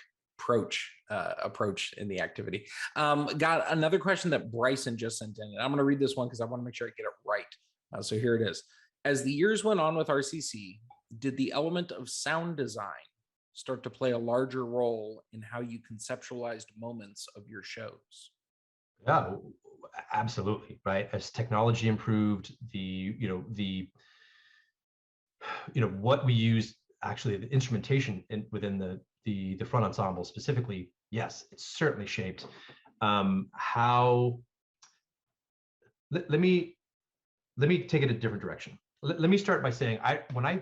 approach in the activity. Got another question that Bryson just sent in, and I'm going to read this one because I want to make sure I get it right. So here it is. As the years went on with RCC, did the element of sound design start to play a larger role in how you conceptualized moments of your shows? Yeah, absolutely. Right. As technology improved, what we use, actually the instrumentation within the front ensemble specifically, yes, it's certainly shaped how. Let me take it a different direction. Let me start by saying, when I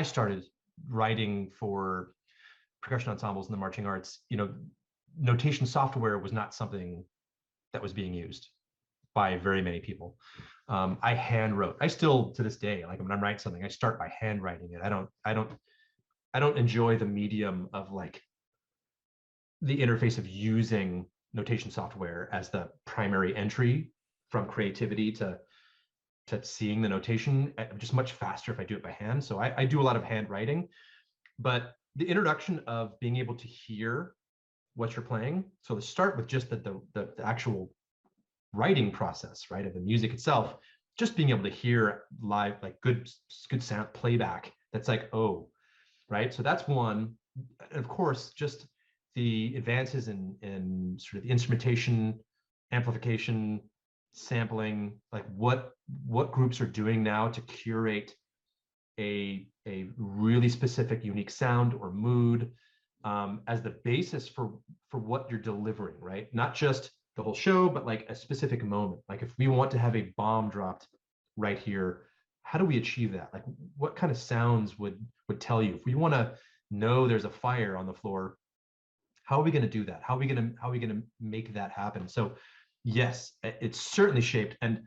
started writing for percussion ensembles in the marching arts, notation software was not something that was being used by very many people. I hand wrote. I still, to this day, like when I'm writing something, I start by handwriting it. I don't enjoy the medium of like the interface of using notation software as the primary entry from creativity to seeing the notation. I'm just much faster if I do it by hand. So I do a lot of handwriting, but the introduction of being able to hear what you're playing. So to start with just the actual writing process, right, of the music itself, just being able to hear live, like good sound playback. That's like, oh, right. So that's one. And of course, just the advances in sort of the instrumentation, amplification, sampling, like what groups are doing now to curate a really specific, unique sound or mood as the basis for what you're delivering, right? Not just the whole show, but like a specific moment. Like if we want to have a bomb dropped right here, how do we achieve that? Like what kind of sounds would tell you? If we want to know there's a fire on the floor, how are we going to do that? How are we going to make that happen? So yes, it's certainly shaped. And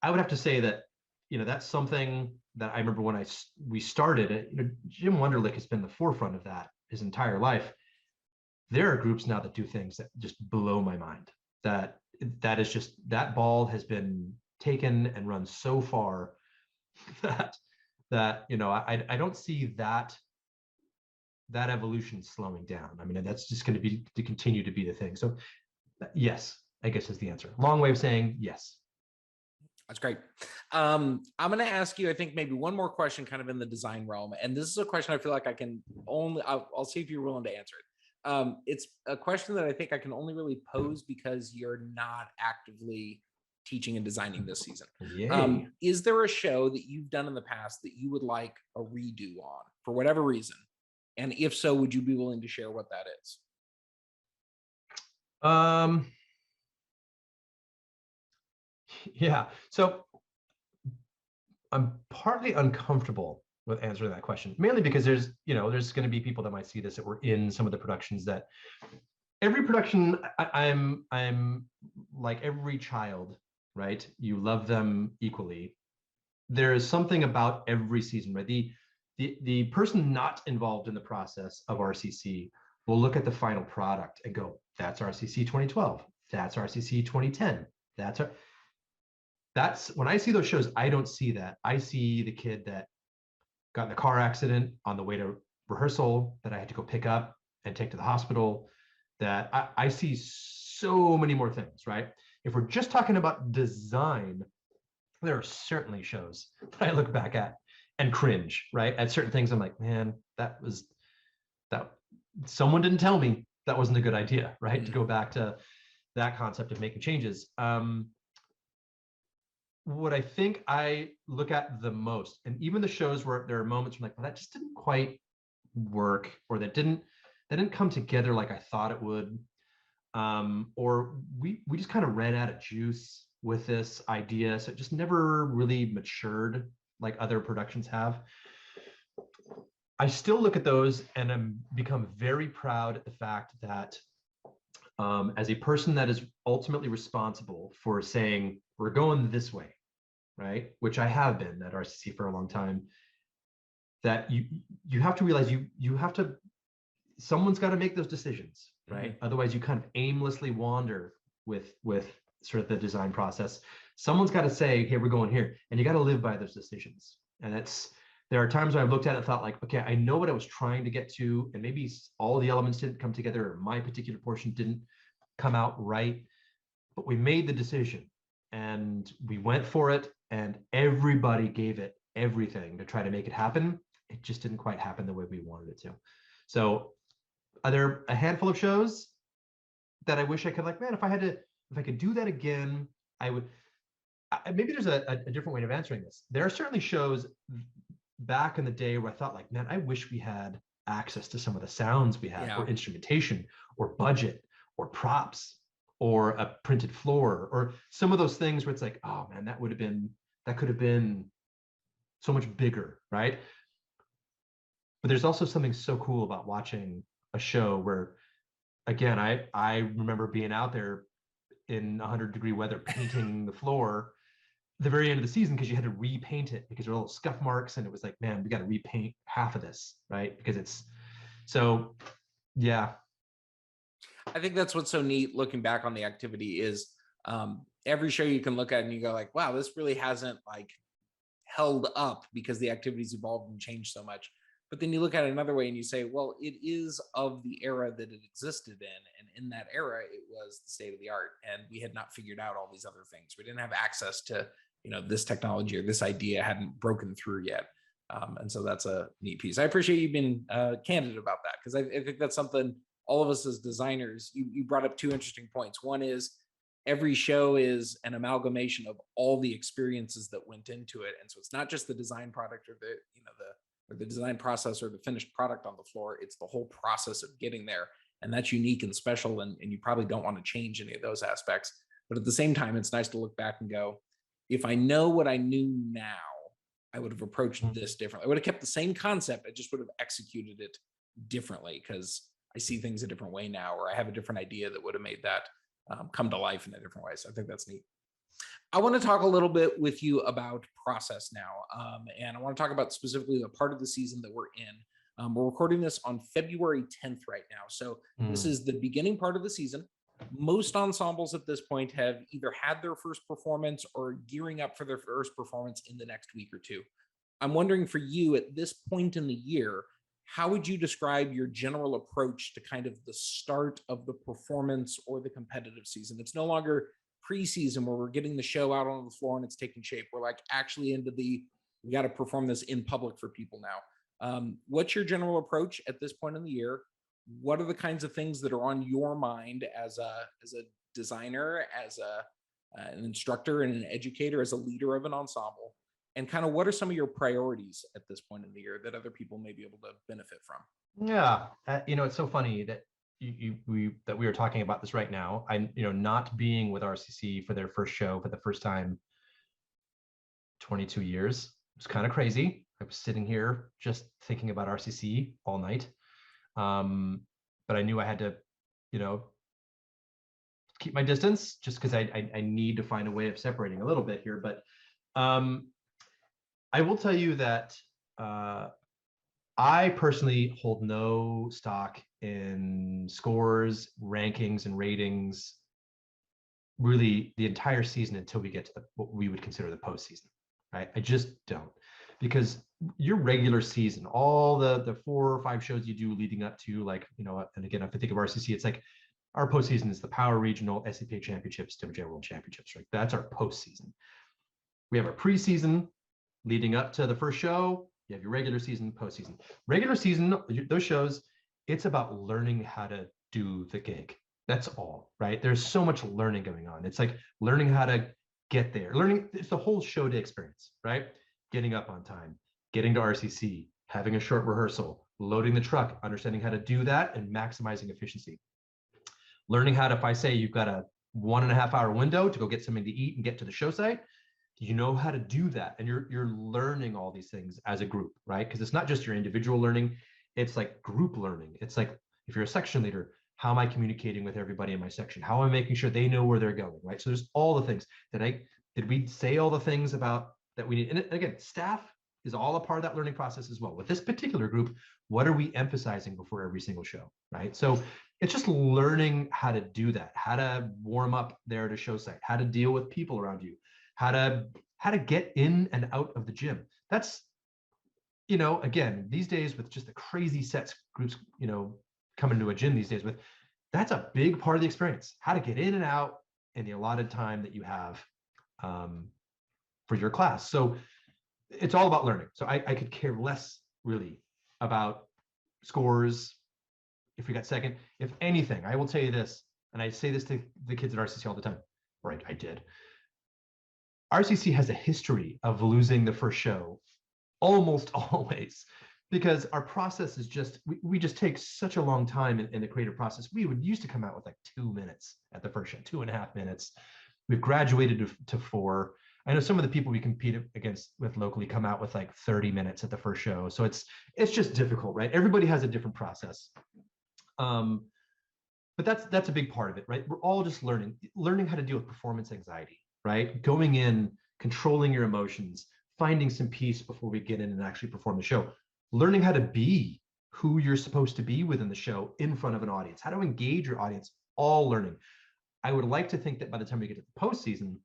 I would have to say that, that's something that I remember when we started it. Jim Wunderlich has been the forefront of that his entire life. There are groups now that do things that just blow my mind. That is just, that ball has been taken and run so far that I don't see that evolution slowing down. I mean, that's just going to continue to be the thing. So yes, I guess is the answer. Long way of saying yes. That's great. I'm going to ask you, I think maybe one more question kind of in the design realm. And this is a question I feel like I'll see if you're willing to answer it. It's a question that I think I can only really pose because you're not actively teaching and designing this season. Is there a show that you've done in the past that you would like a redo on for whatever reason? And if so, would you be willing to share what that is? Yeah. So I'm partly uncomfortable with answering that question, mainly because there's going to be people that might see this that were in some of the productions. That every production, I'm like every child, right? You love them equally. There is something about every season, right? The person not involved in the process of RCC will look at the final product and go, that's RCC 2012. That's RCC 2010. That's when I see those shows, I don't see that. I see the kid that got in a car accident on the way to rehearsal that I had to go pick up and take to the hospital. That I see so many more things, right? If we're just talking about design, there are certainly shows that I look back at and cringe, right? At certain things, I'm like, man, that someone didn't tell me that wasn't a good idea, right? Mm-hmm. To go back to that concept of making changes. What I think I look at the most, and even the shows where there are moments where I'm like, well, that just didn't quite work, or that didn't come together like I thought it would, or we just kind of ran out of juice with this idea, so it just never really matured like other productions have. I still look at those and I'm become very proud at the fact that as a person that is ultimately responsible for saying, we're going this way, right? Which I have been at RCC for a long time, that you have to realize you have to, someone's got to make those decisions, right? Mm-hmm. Otherwise you kind of aimlessly wander with sort of the design process. Someone's got to say, hey, we're going here, and you got to live by those decisions. And there are times when I've looked at it and thought like, okay, I know what I was trying to get to, and maybe all the elements didn't come together, or my particular portion didn't come out right, but we made the decision and we went for it, and everybody gave it everything to try to make it happen. It just didn't quite happen the way we wanted it to. So are there a handful of shows that I wish I could, like, man, if I could do that again, I would. Maybe there's a different way of answering this. There are certainly shows back in the day where I thought like, man, I wish we had access to some of the sounds we have, yeah, or instrumentation, or budget, or props, or a printed floor, or some of those things where it's like, oh man, that could have been so much bigger, right? But there's also something so cool about watching a show where, again, I remember being out there in 100-degree weather painting the floor at the very end of the season, because you had to repaint it because there were little scuff marks, and it was like, man, we got to repaint half of this, right? Because it's so, yeah. I think that's what's so neat looking back on the activity is every show you can look at and you go like, wow, this really hasn't like held up because the activity's evolved and changed so much. But then you look at it another way and you say, well, it is of the era that it existed in. And in that era, it was the state of the art. And we had not figured out all these other things. We didn't have access to, this technology, or this idea hadn't broken through yet. And so that's a neat piece. I appreciate you being candid about that, because I think that's something all of us as designers, you brought up two interesting points. One is every show is an amalgamation of all the experiences that went into it. And so it's not just the design product or the design process or the finished product on the floor. It's the whole process of getting there. And that's unique and special. And you probably don't want to change any of those aspects. But at the same time, it's nice to look back and go, if I know what I knew now, I would have approached this differently. I would have kept the same concept. I just would have executed it differently because I see things a different way now, or I have a different idea that would have made that come to life in a different way. So I think that's neat. I want to talk a little bit with you about process now. And I want to talk about specifically the part of the season that we're in. We're recording this on February 10th right now. So this is the beginning part of the season. Most ensembles at this point have either had their first performance or gearing up for their first performance in the next week or two. I'm wondering for you at this point in the year, how would you describe your general approach to kind of the start of the performance or the competitive season? It's no longer preseason where we're getting the show out on the floor and it's taking shape. We're like actually into we got to perform this in public for people now. What's your general approach at this point in the year? What are the kinds of things that are on your mind as a designer, as an instructor and an educator, as a leader of an ensemble? And kind of what are some of your priorities at this point in the year that other people may be able to benefit from? Yeah, it's so funny that we are talking about this right now. Not being with RCC for their first show for the first time 22 years was kind of crazy. I was sitting here just thinking about RCC all night. But I knew I had to, keep my distance just because I need to find a way of separating a little bit here. But I will tell you that I personally hold no stock in scores, rankings, and ratings really the entire season until we get to what we would consider the postseason, right? I just don't. Because your regular season, all the 4 or 5 shows you do leading up to, and again, if I think of RCC, it's like our postseason is the Power Regional, SCPA Championships, WGA World Championships, right? That's our postseason. We have our preseason leading up to the first show. You have your regular season, postseason. Regular season, those shows, it's about learning how to do the gig. That's all, right? There's so much learning going on. It's like learning how to get there. It's the whole show day experience, right? Getting up on time, getting to RCC, having a short rehearsal, loading the truck, understanding how to do that and maximizing efficiency. Learning how to, if I say you've got a 1.5 hour window to go get something to eat and get to the show site, you know how to do that. And you're learning all these things as a group, right? Because it's not just your individual learning, it's like group learning. It's like, if you're a section leader, how am I communicating with everybody in my section? How am I making sure they know where they're going, right? So there's all the things. Did we say all the things about that we need? And again, staff is all a part of that learning process as well. With this particular group, what are we emphasizing before every single show, right? So it's just learning how to do that, how to warm up there at a show site, how to deal with people around you, how to get in and out of the gym. That's, again, these days with just the crazy sets groups, coming to a gym these days with, that's a big part of the experience, how to get in and out in the allotted time that you have for your class. So it's all about learning. So I could care less really about scores, if we got second. If anything, I will tell you this, and I say this to the kids at RCC all the time, right? I did. RCC has a history of losing the first show almost always, because our process is just, we just take such a long time in the creative process. We would used to come out with like 2 minutes at the first show, 2.5 minutes. We've graduated to 4. I know some of the people we compete against with locally come out with like 30 minutes at the first show. So it's just difficult, right? Everybody has a different process. But that's a big part of it, right? We're all just learning how to deal with performance anxiety, right? Going in, controlling your emotions, finding some peace before we get in and actually perform the show. Learning how to be who you're supposed to be within the show in front of an audience, how to engage your audience, all learning. I would like to think that by the time we get to the postseason,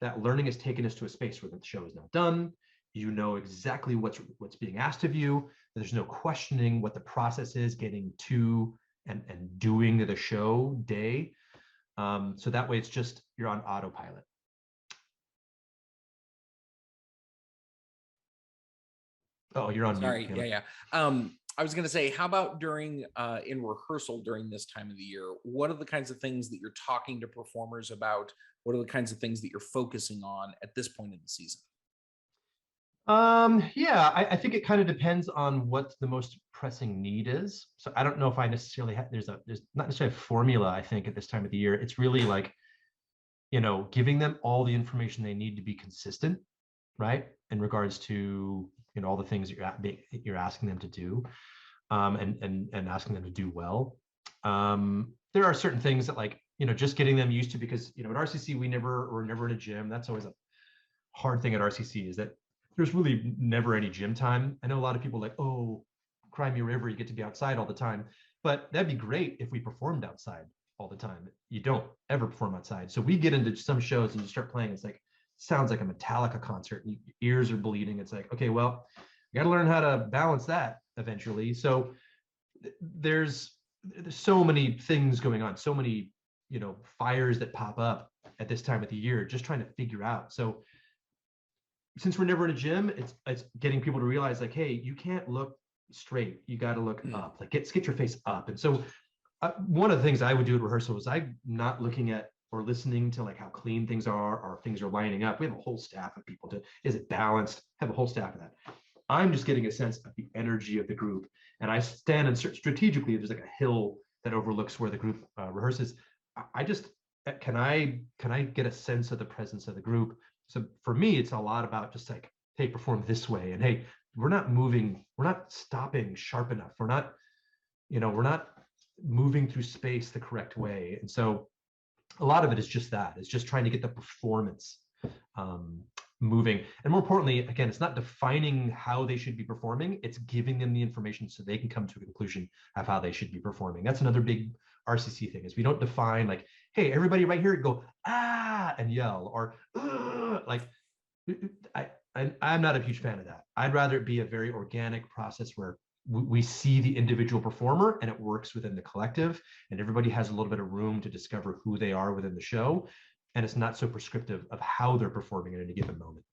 that learning has taken us to a space where the show is now done. You know exactly what's being asked of you. There's no questioning what the process is getting to and doing the show day. So that way it's just, you're on autopilot. Oh, you're on Sorry. mute. Yeah. I was going to say, how about during in rehearsal during this time of the year? What are the kinds of things that you're talking to performers about? What are the kinds of things that you're focusing on at this point in the season? Yeah, I think it kind of depends on what the most pressing need is. So I don't know if I necessarily have, there's not necessarily a formula, I think, at this time of the year. It's really like, giving them all the information they need to be consistent, right? In regards to, all the things that you're asking them to do, and asking them to do well. There are certain things that, like, just getting them used to, because, at RCC, we're never in a gym. That's always a hard thing at RCC, is that there's really never any gym time. I know a lot of people like, oh, cry me a river, you get to be outside all the time. But that'd be great if we performed outside all the time. You don't ever perform outside. So we get into some shows and you start playing, it's like, sounds like a Metallica concert, and your ears are bleeding. It's like, okay, well, you got to learn how to balance that eventually. So there's so many things going on, so many, fires that pop up at this time of the year, just trying to figure out. So since we're never in a gym, it's getting people to realize, like, hey, you can't look straight. You got to look up. Like, get your face up. And so one of the things I would do at rehearsal was I'm not looking at or listening to, like, how clean things are or things are lining up. We have a whole staff of people is it balanced? Have a whole staff of that. I'm just getting a sense of the energy of the group. And I stand and strategically, there's like a hill that overlooks where the group rehearses. I just, can I get a sense of the presence of the group? So for me, it's a lot about just like, hey, perform this way. And hey, we're not moving, we're not stopping sharp enough. We're not moving through space the correct way. And so a lot of it is just that. It's just trying to get the performance moving. And more importantly, again, it's not defining how they should be performing. It's giving them the information so they can come to a conclusion of how they should be performing. That's another big RCC thing, is we don't define, like, hey, everybody right here, go, ah, and yell, or like, I'm not a huge fan of that. I'd rather it be a very organic process where we see the individual performer and it works within the collective, and everybody has a little bit of room to discover who they are within the show. And it's not so prescriptive of how they're performing at any given moment.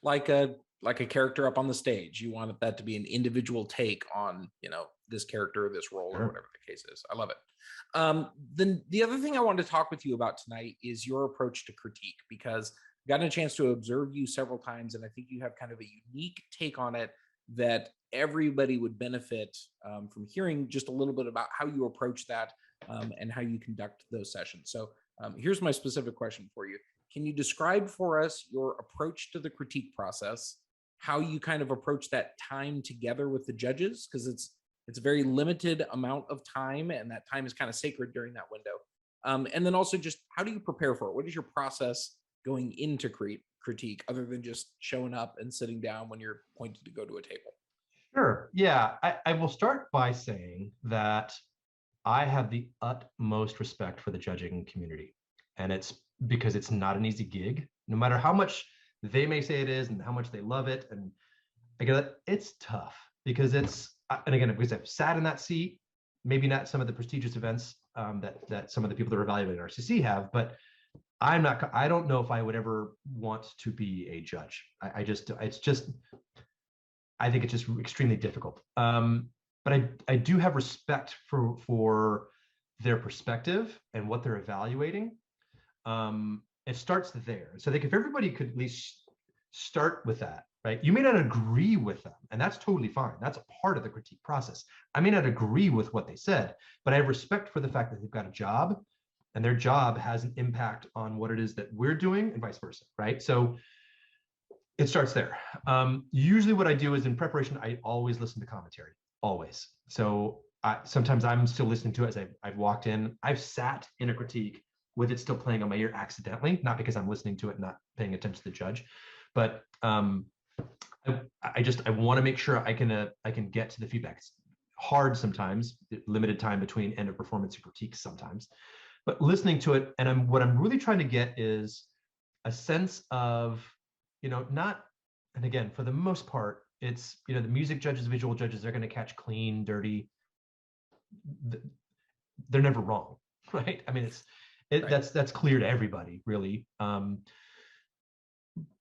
Like a character up on the stage, you want that to be an individual take on, this character, this role, or whatever the case is. I love it. Then the other thing I wanted to talk with you about tonight is your approach to critique, because I've gotten a chance to observe you several times, and I think you have kind of a unique take on it that everybody would benefit from hearing just a little bit about how you approach that, and how you conduct those sessions. So here's my specific question for you. Can you describe for us your approach to the critique process, how you kind of approach that time together with the judges? Because it's a very limited amount of time, and that time is kind of sacred during that window. And then also, just how do you prepare for it? What is your process going into critique, other than just showing up and sitting down when you're pointed to go to a table? Sure. Yeah. I will start by saying that I have the utmost respect for the judging community. And it's because it's not an easy gig, no matter how much they may say it is and how much they love it. And I get it, it's tough, because and again, because I've sat in that seat, maybe not some of the prestigious events that some of the people that are evaluating RCC have, but I don't know if I would ever want to be a judge. I think it's just extremely difficult. But I do have respect for their perspective and what they're evaluating. It starts there. So like, if everybody could at least start with that, right? You may not agree with them, and that's totally fine. That's a part of the critique process. I may not agree with what they said, but I have respect for the fact that they've got a job, and their job has an impact on what it is that we're doing, and vice versa, right? So it starts there. Usually what I do is, in preparation, I always listen to commentary, always. So sometimes I'm still listening to it as I've walked in. I've sat in a critique with it still playing on my ear accidentally, not because I'm listening to it, not paying attention to the judge, but I want to make sure I can get to the feedback. It's hard sometimes, limited time between end of performance and critiques sometimes, but listening to it, and what I'm really trying to get is a sense of, not, and again, for the most part, it's, the music judges, visual judges, they're going to catch clean, dirty. They're never wrong, right? I mean, right. That's clear to everybody, really.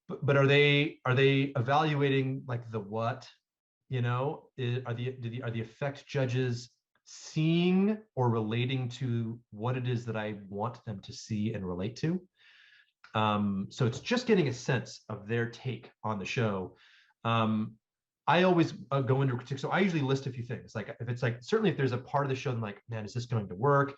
But are they evaluating, like, the what are the effect judges seeing or relating to what it is that I want them to see and relate to? So it's just getting a sense of their take on the show. I always go into critique. So I usually list a few things. Like if it's like, certainly if there's a part of the show, I'm like, man, is this going to work?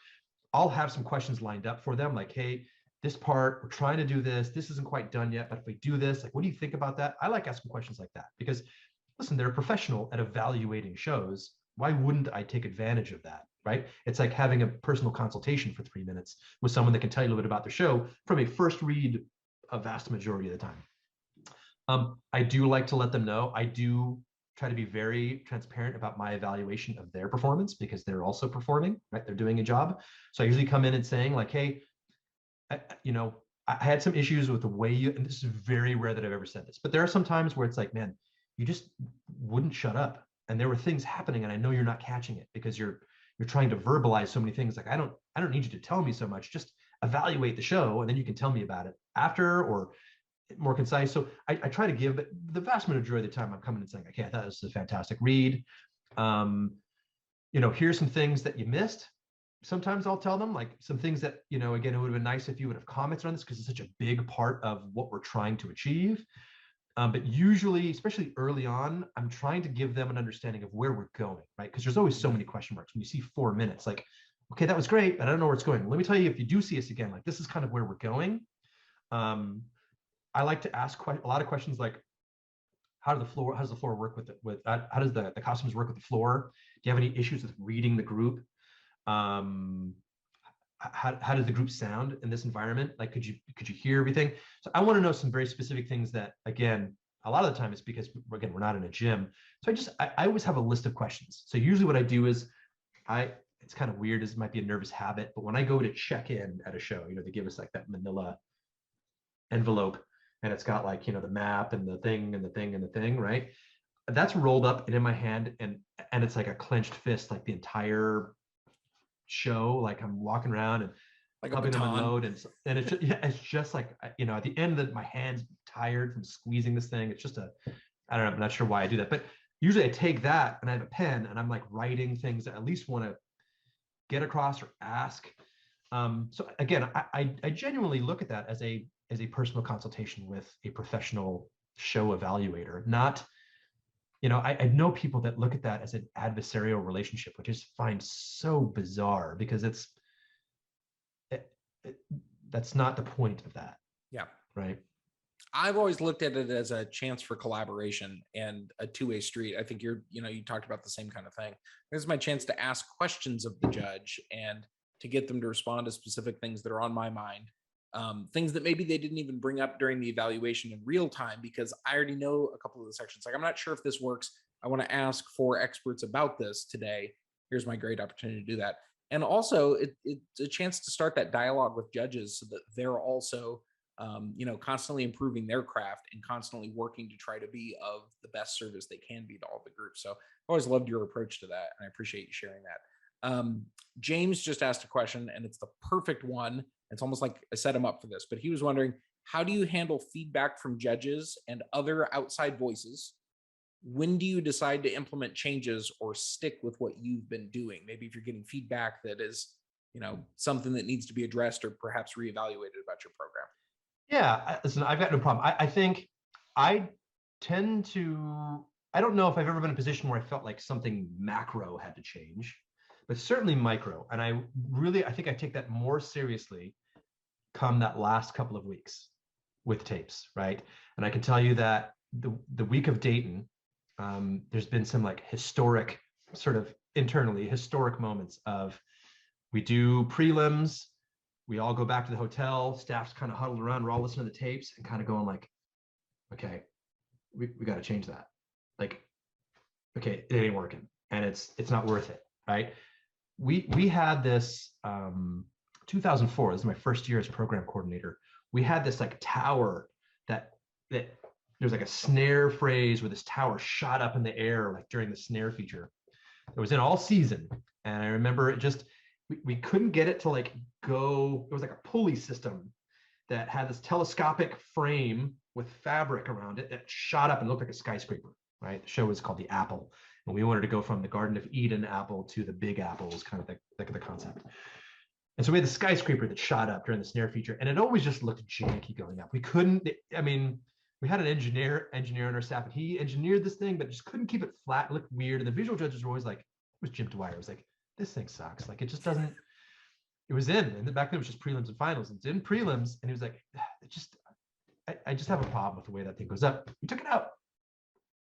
I'll have some questions lined up for them. Like, hey, this part, we're trying to do this. This isn't quite done yet, but if we do this, like, what do you think about that? I like asking questions like that because, listen, they're a professional at evaluating shows. Why wouldn't I take advantage of that, right? It's like having a personal consultation for 3 minutes with someone that can tell you a little bit about the show from a first read a vast majority of the time. I do like to let them know. I do try to be very transparent about my evaluation of their performance because they're also performing, right? They're doing a job. So I usually come in and saying like, hey, I had some issues with the way you, and this is very rare that I've ever said this, but there are some times where it's like, man, you just wouldn't shut up. And there were things happening and I know you're not catching it because you're trying to verbalize so many things. Like, I don't need you to tell me so much, just evaluate the show and then you can tell me about it after or more concise. So I try to give, but the vast majority of the time I'm coming and saying, okay, I thought this was a fantastic read. Here's some things that you missed. Sometimes I'll tell them like some things that, again, it would have been nice if you would have commented on this because it's such a big part of what we're trying to achieve. But usually, especially early on, I'm trying to give them an understanding of where we're going, right? Because there's always so many question marks. When you see 4 minutes, like, okay, that was great, but I don't know where it's going. Let me tell you, if you do see us again, like this is kind of where we're going. I like to ask a lot of questions like, how does the floor work how does the costumes work with the floor? Do you have any issues with reading the group? How does the group sound in this environment? Like, could you hear everything? So I want to know some very specific things that, again, a lot of the time it's because, again, we're not in a gym. So I always have a list of questions. So usually what I do is it's kind of weird, it might be a nervous habit, but when I go to check in at a show, they give us like that manila envelope and it's got like, the map and the thing and the thing and the thing, right? That's rolled up and in my hand and it's like a clenched fist, like the entire show. Like I'm walking around and like helping them unload and it's just like, at the end that my hand's tired from squeezing this thing. It's just I don't know, I'm not sure why I do that, but usually I take that and I have a pen and I'm like writing things that I at least want to get across or ask. So again, I genuinely look at that as a personal consultation with a professional show evaluator, not, I know people that look at that as an adversarial relationship, which I just find so bizarre because that's not the point of that. Yeah. Right. I've always looked at it as a chance for collaboration and a two-way street. I think you talked about the same kind of thing. This is my chance to ask questions of the judge and to get them to respond to specific things that are on my mind. Things that maybe they didn't even bring up during the evaluation in real time because I already know a couple of the sections. Like, I'm not sure if this works. I want to ask for experts about this today. Here's my great opportunity to do that. And also it's a chance to start that dialogue with judges so that they're also, constantly improving their craft and constantly working to try to be of the best service they can be to all the groups. So I always loved your approach to that. And I appreciate you sharing that. James just asked a question and it's the perfect one. It's almost like I set him up for this, but he was wondering, how do you handle feedback from judges and other outside voices? When do you decide to implement changes or stick with what you've been doing? Maybe if you're getting feedback that is, something that needs to be addressed or perhaps reevaluated about your program. Yeah, listen, I've got no problem. I think I tend to, I don't know if I've ever been in a position where I felt like something macro had to change, but certainly micro. And I think I take that more seriously come that last couple of weeks with tapes, right? And I can tell you that the week of Dayton, there's been some like historic, sort of internally historic moments of, we do prelims, we all go back to the hotel, staff's kind of huddled around, we're all listening to the tapes and kind of going like, okay, we got to change that. Like, okay, it ain't working and it's not worth it, right? We had this 2004, this is my first year as program coordinator. We had this like tower that there's like a snare phrase where this tower shot up in the air like during the snare feature. It was in all season. And I remember it just, we couldn't get it to like go, it was like a pulley system that had this telescopic frame with fabric around it that shot up and looked like a skyscraper. right? The show was called The Apple, and we wanted to go from the Garden of Eden apple to the Big Apple was kind of the concept. And so we had the skyscraper that shot up during the snare feature, and it always just looked janky going up. We couldn't, I mean, we had an engineer on our staff, and he engineered this thing, but just couldn't keep it flat. It looked weird. And the visual judges were always like, it was Jim Dwyer. It was like, this thing sucks. Like, it just doesn't, it was in, and back then it was just prelims and finals. And it's in prelims, and he was like, it just, I just have a problem with the way that thing goes up. We took it out.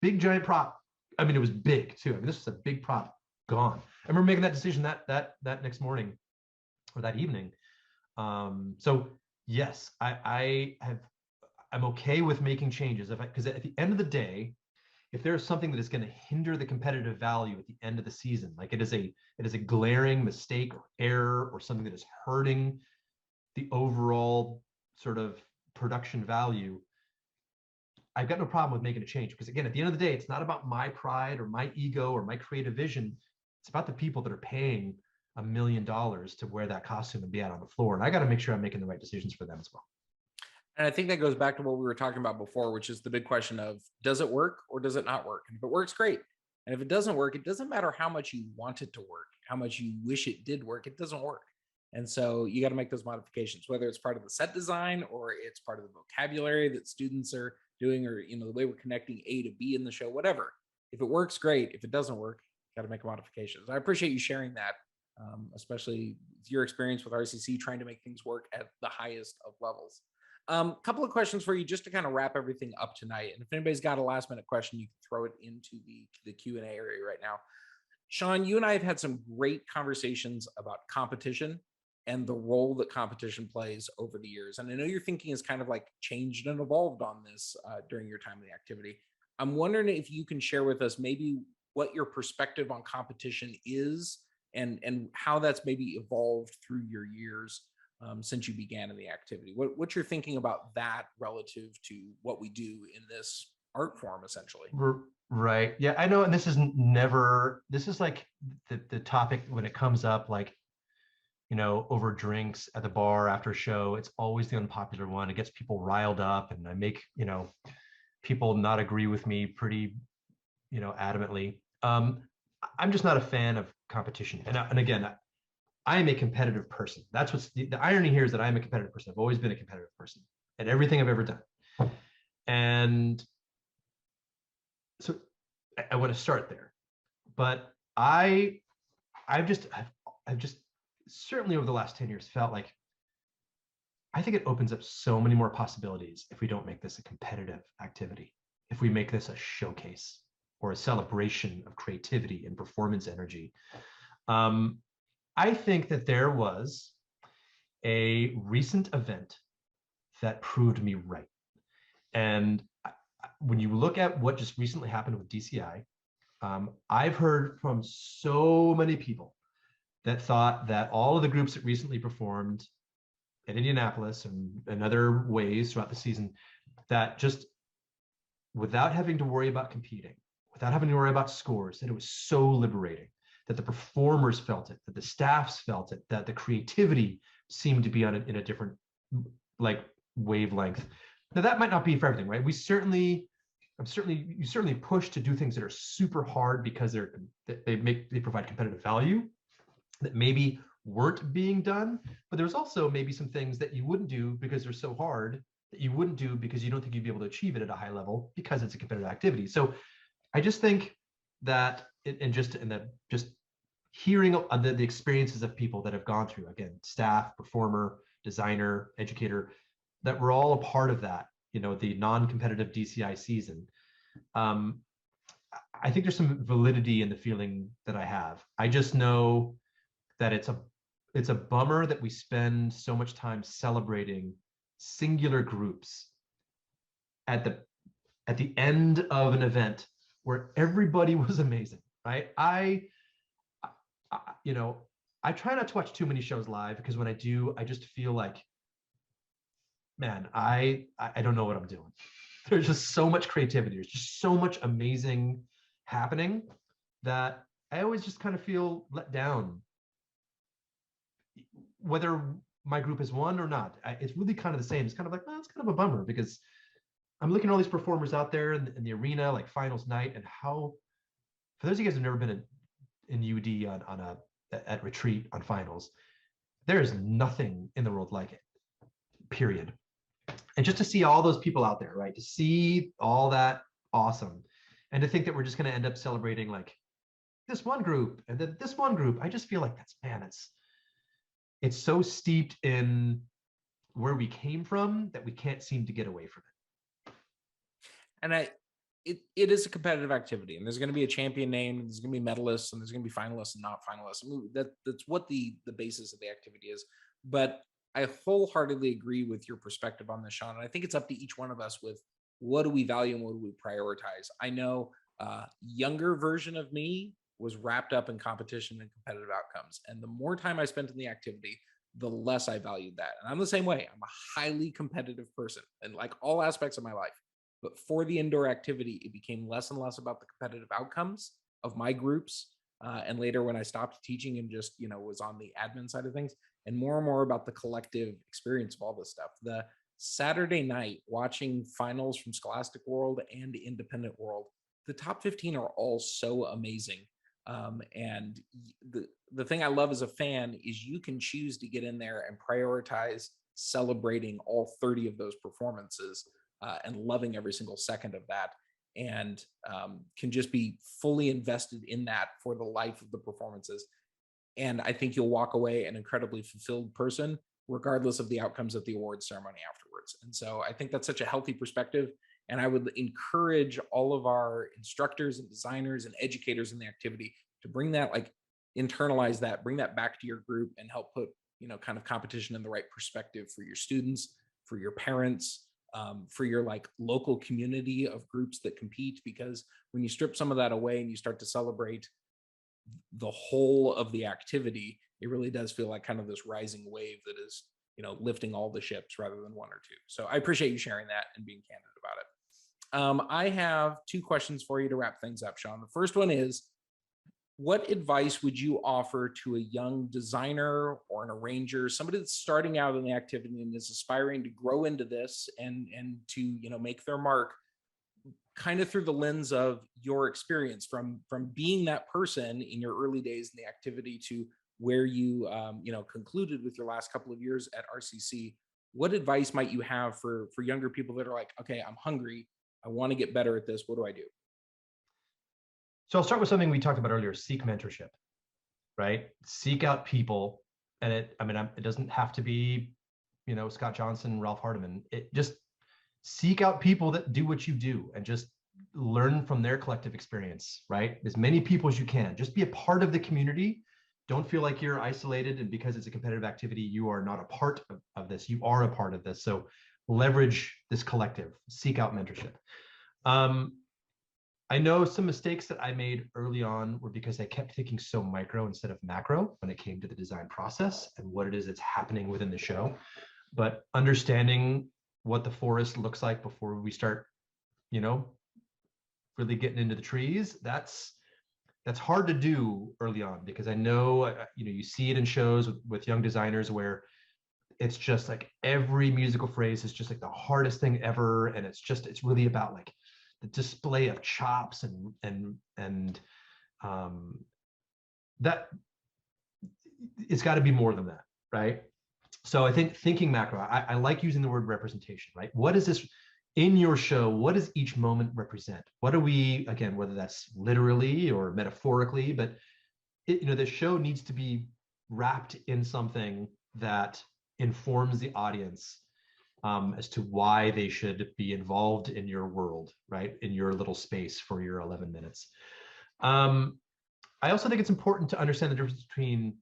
Big giant prop. I mean, it was big too. I mean, this was a big prop gone. I remember making that decision that next morning or that evening. So yes, I'm okay with making changes because at the end of the day, if there's something that is going to hinder the competitive value at the end of the season, like it is a glaring mistake or error or something that is hurting the overall sort of production value, I've got no problem with making a change. Because again, at the end of the day, it's not about my pride or my ego or my creative vision. It's about the people that are paying $1 million to wear that costume and be out on the floor. And I got to make sure I'm making the right decisions for them as well. And I think that goes back to what we were talking about before, which is the big question of, does it work or does it not work? And if it works, great. And if it doesn't work, it doesn't matter how much you want it to work, how much you wish it did work, it doesn't work. And so you got to make those modifications, whether it's part of the set design or it's part of the vocabulary that students are doing, or, you know, the way we're connecting A to B in the show, whatever. If it works, great. If it doesn't work, got to make modifications. I appreciate you sharing that, especially your experience with RCC, trying to make things work at the highest of levels. Couple of questions for you just to kind of wrap everything up tonight. And if anybody's got a last minute question, you can throw it into the Q&A area right now. Sean, you and I have had some great conversations about competition and the role that competition plays over the years. And I know your thinking has kind of like changed and evolved on this during your time in the activity. I'm wondering if you can share with us maybe what your perspective on competition is and how that's maybe evolved through your years since you began in the activity. What's your thinking about that relative to what we do in this art form, essentially? Right. Yeah, I know. And this is like the topic when it comes up, like, you know, over drinks at the bar after a show. It's always the unpopular one. It gets people riled up, and I make, you know, people not agree with me pretty, you know, adamantly. I'm just not a fan of competition. And again, I am a competitive person. That's what's the irony here, is that I'm a competitive person. I've always been a competitive person at everything I've ever done. And so I want to start there. But I've just certainly over the last 10 years felt like I think it opens up so many more possibilities if we don't make this a competitive activity, if we make this a showcase or a celebration of creativity and performance energy. I think that there was a recent event that proved me right. And when you look at what just recently happened with DCI, I've heard from so many people that thought that all of the groups that recently performed in Indianapolis and other ways throughout the season, that just without having to worry about competing, without having to worry about scores, that it was so liberating, that the performers felt it, that the staffs felt it, that the creativity seemed to be in a different like wavelength. Now that might not be for everything, right? You certainly push to do things that are super hard because they provide competitive value that maybe weren't being done, but there's also maybe some things that you wouldn't do because they're so hard that you wouldn't do because you don't think you'd be able to achieve it at a high level because it's a competitive activity. So I just think that just hearing the experiences of people that have gone through, again, staff, performer, designer, educator, that we're all a part of that, you know, the non-competitive DCI season. I think there's some validity in the feeling that I have. I just know that it's a bummer that we spend so much time celebrating singular groups at the end of an event where everybody was amazing, right? I try not to watch too many shows live, because when I do, I just feel like, man, I don't know what I'm doing. There's just so much creativity. There's just so much amazing happening that I always just kind of feel let down, whether my group has won or not. It's really kind of the same. It's kind of like, well, it's kind of a bummer, because I'm looking at all these performers out there in the arena, like finals night, and how, for those of you guys who've never been in UD at retreat on finals, there is nothing in the world like it, period. And just to see all those people out there, right? To see all that awesome. And to think that we're just going to end up celebrating like this one group and then this one group. I just feel like it's so steeped in where we came from that we can't seem to get away from it. And it is a competitive activity, and there's going to be a champion name, and there's going to be medalists, and there's going to be finalists and not finalists. I mean, that's what the basis of the activity is. But I wholeheartedly agree with your perspective on this, Sean. And I think it's up to each one of us with what do we value and what do we prioritize. I know younger version of me was wrapped up in competition and competitive outcomes. And the more time I spent in the activity, the less I valued that. And I'm the same way. I'm a highly competitive person in like all aspects of my life. But for the indoor activity, it became less and less about the competitive outcomes of my groups. And later when I stopped teaching and just, was on the admin side of things, and more about the collective experience of all this stuff. The Saturday night watching finals from Scholastic World and Independent World, the top 15 are all so amazing. And the thing I love as a fan is you can choose to get in there and prioritize celebrating all 30 of those performances and loving every single second of that, and can just be fully invested in that for the life of the performances. And I think you'll walk away an incredibly fulfilled person, regardless of the outcomes of the awards ceremony afterwards. And so I think that's such a healthy perspective. And I would encourage all of our instructors and designers and educators in the activity to bring that, like internalize that, bring that back to your group and help put, kind of competition in the right perspective for your students, for your parents, for your like local community of groups that compete. Because when you strip some of that away and you start to celebrate the whole of the activity, it really does feel like kind of this rising wave that is, lifting all the ships rather than one or two. So I appreciate you sharing that and being candid about it. I have two questions for you to wrap things up, Sean. The first one is, what advice would you offer to a young designer or an arranger, somebody that's starting out in the activity and is aspiring to grow into this and to, make their mark, kind of through the lens of your experience from being that person in your early days in the activity to where you concluded with your last couple of years at RCC? What advice might you have for younger people that are like, okay, I'm hungry, I want to get better at this, what do I do? So I'll start with something we talked about earlier: seek mentorship, right? Seek out people. And it doesn't have to be, Scott Johnson, Ralph Hardiman. It just seek out people that do what you do and just learn from their collective experience, right? As many people as you can. Just be a part of the community. Don't feel like you're isolated, and because it's a competitive activity, you are not a part of this. You are a part of this. So leverage this collective, seek out mentorship. I know some mistakes that I made early on were because I kept thinking so micro instead of macro when it came to the design process and what it is that's happening within the show. But understanding what the forest looks like before we start, really getting into the trees, that's hard to do early on, because I know, you see it in shows with young designers where it's just like every musical phrase is just like the hardest thing ever. And it's really about like the display of chops and that it's got to be more than that, right? So I think thinking macro, I like using the word representation, right? What is this in your show? What does each moment represent? What are we, again, whether that's literally or metaphorically, but the show needs to be wrapped in something that informs the audience as to why they should be involved in your world, right? In your little space for your 11 minutes. I also think it's important to understand the difference between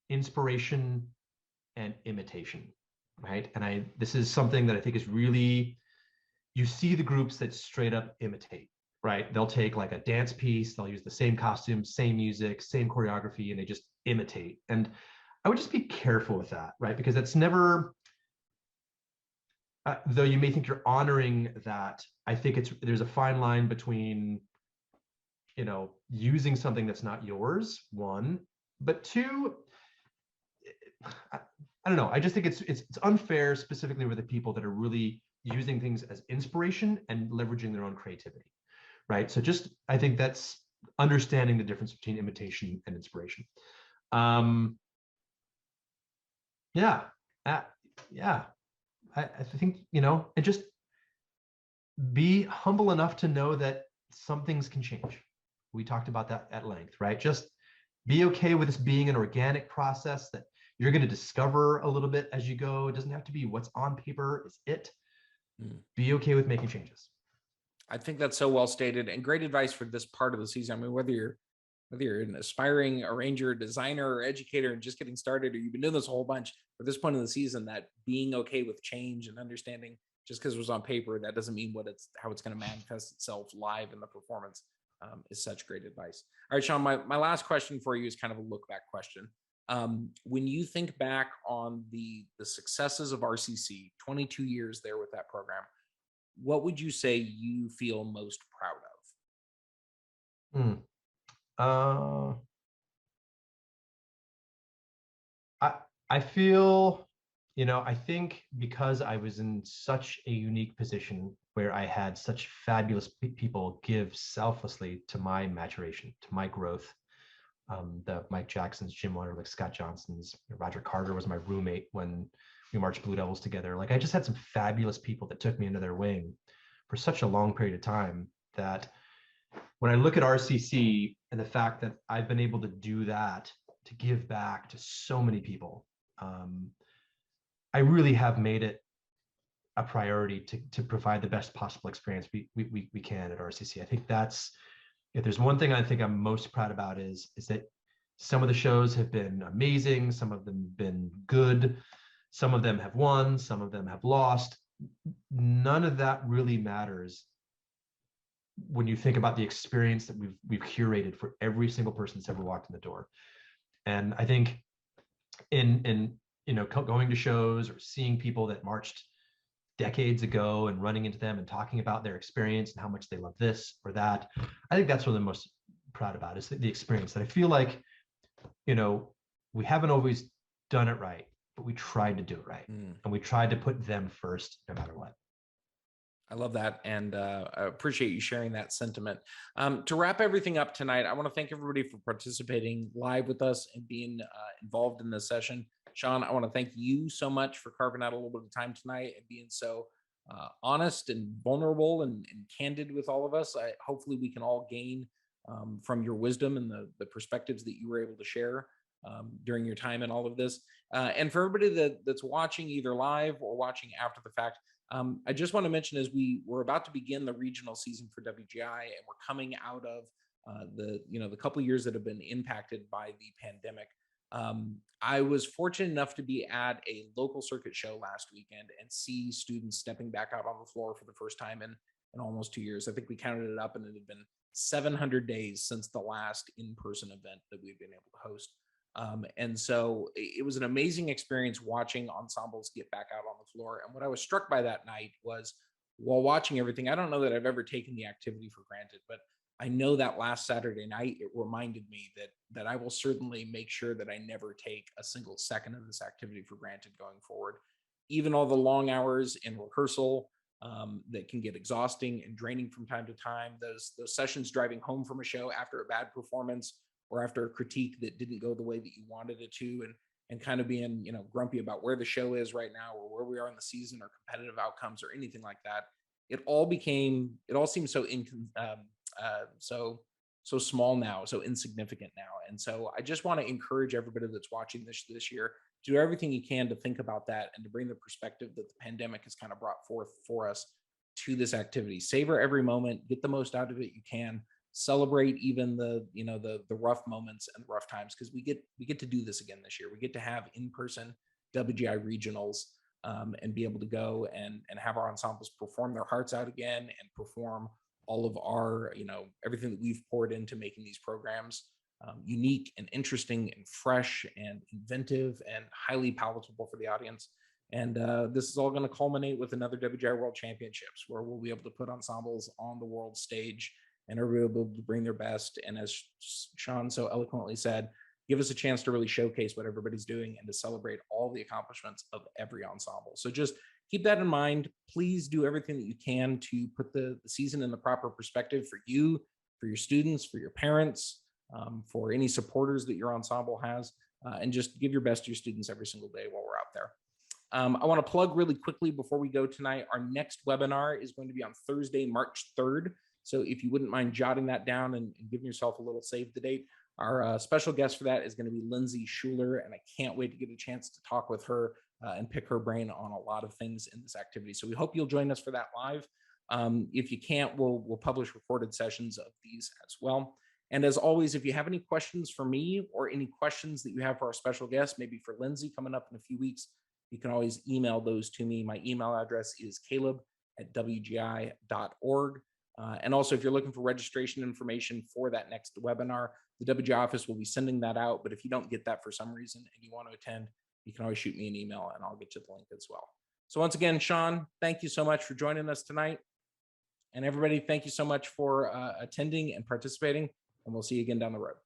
inspiration and imitation, right? And this is something that I think is really, you see the groups that straight up imitate, right? They'll take like a dance piece, they'll use the same costume, same music, same choreography, and they just imitate. And I would just be careful with that, right? Because it's never, though you may think you're honoring that, I think there's a fine line between, using something that's not yours, one, but two, I don't know. I just think it's unfair, specifically with the people that are really using things as inspiration and leveraging their own creativity, right? So just, I think that's understanding the difference between imitation and inspiration. Yeah, yeah. I think, and just be humble enough to know that some things can change. We talked about that at length, right? Just be okay with this being an organic process that you're going to discover a little bit as you go. It doesn't have to be what's on paper is it. Be okay with making changes. I think that's so well stated, and great advice for this part of the season. I mean, whether you're an aspiring arranger, designer, or educator and just getting started, or you've been doing this a whole bunch, at this point in the season, that being okay with change and understanding just because it was on paper, that doesn't mean how it's going to manifest itself live in the performance, is such great advice. All right, Sean, my last question for you is kind of a look back question. When you think back on the successes of RCC, 22 years there with that program, what would you say you feel most proud of? I feel, I think because I was in such a unique position where I had such fabulous people give selflessly to my maturation, to my growth. The Mike Jacksons, Jim Wonderlick, Scott Johnson's, Roger Carter was my roommate when we marched Blue Devils together. Like, I just had some fabulous people that took me under their wing for such a long period of time that when I look at RCC and the fact that I've been able to do that, to give back to so many people, I really have made it a priority to provide the best possible experience we can at RCC. I think that's, if there's one thing I think I'm most proud about is that some of the shows have been amazing, some of them have been good, some of them have won, some of them have lost. None of that really matters when you think about the experience that we've curated for every single person that's ever walked in the door. And I think in going to shows or seeing people that marched decades ago and running into them and talking about their experience and how much they love this or that, I think that's what I'm most proud about, is the experience. That I feel like, we haven't always done it right, but we tried to do it right. And we tried to put them first no matter what. I love that, and I appreciate you sharing that sentiment. To wrap everything up tonight, I want to thank everybody for participating live with us and being involved in this session. Sean, I want to thank you so much for carving out a little bit of time tonight and being so honest and vulnerable and candid with all of us. Hopefully we can all gain from your wisdom and the perspectives that you were able to share during your time in all of this. And for everybody that's watching either live or watching after the fact, I just want to mention, as we're about to begin the regional season for WGI, and we're coming out of the couple of years that have been impacted by the pandemic. I was fortunate enough to be at a local circuit show last weekend and see students stepping back out on the floor for the first time in almost 2 years. I think we counted it up, and it had been 700 days since the last in-person event that we've been able to host. And so it was an amazing experience watching ensembles get back out on the floor. And what I was struck by that night was, while watching everything, I don't know that I've ever taken the activity for granted, but I know that last Saturday night, it reminded me that I will certainly make sure that I never take a single second of this activity for granted going forward. Even all the long hours in rehearsal that can get exhausting and draining from time to time, those sessions driving home from a show after a bad performance, or after a critique that didn't go the way that you wanted it to, and kind of being, grumpy about where the show is right now, or where we are in the season, or competitive outcomes, or anything like that. It all seems so so small now, so insignificant now. And so I just want to encourage everybody that's watching this year to do everything you can to think about that and to bring the perspective that the pandemic has kind of brought forth for us to this activity. Savor every moment, get the most out of it you can. Celebrate even the rough moments and rough times, because we get to do this again this year. We get to have in-person WGI regionals, and be able to go and have our ensembles perform their hearts out again, and perform all of our everything that we've poured into making these programs unique and interesting and fresh and inventive and highly palatable for the audience. And this is all going to culminate with another WGI World Championships, where we'll be able to put ensembles on the world stage and are able to bring their best. And as Sean so eloquently said, give us a chance to really showcase what everybody's doing and to celebrate all the accomplishments of every ensemble. So just keep that in mind. Please do everything that you can to put the season in the proper perspective for you, for your students, for your parents, for any supporters that your ensemble has, and just give your best to your students every single day while we're out there. I want to plug really quickly before we go tonight, our next webinar is going to be on Thursday, March 3rd. So if you wouldn't mind jotting that down and giving yourself a little save the date, our special guest for that is going to be Lindsay Schuler, and I can't wait to get a chance to talk with her and pick her brain on a lot of things in this activity. So we hope you'll join us for that live. If you can't, we'll publish recorded sessions of these as well. And as always, if you have any questions for me or any questions that you have for our special guest, maybe for Lindsay coming up in a few weeks, you can always email those to me. My email address is caleb@wgi.org. And also, if you're looking for registration information for that next webinar, the WGI office will be sending that out. But if you don't get that for some reason and you want to attend, you can always shoot me an email and I'll get you the link as well. So once again, Sean, thank you so much for joining us tonight. And everybody, thank you so much for attending and participating. And we'll see you again down the road.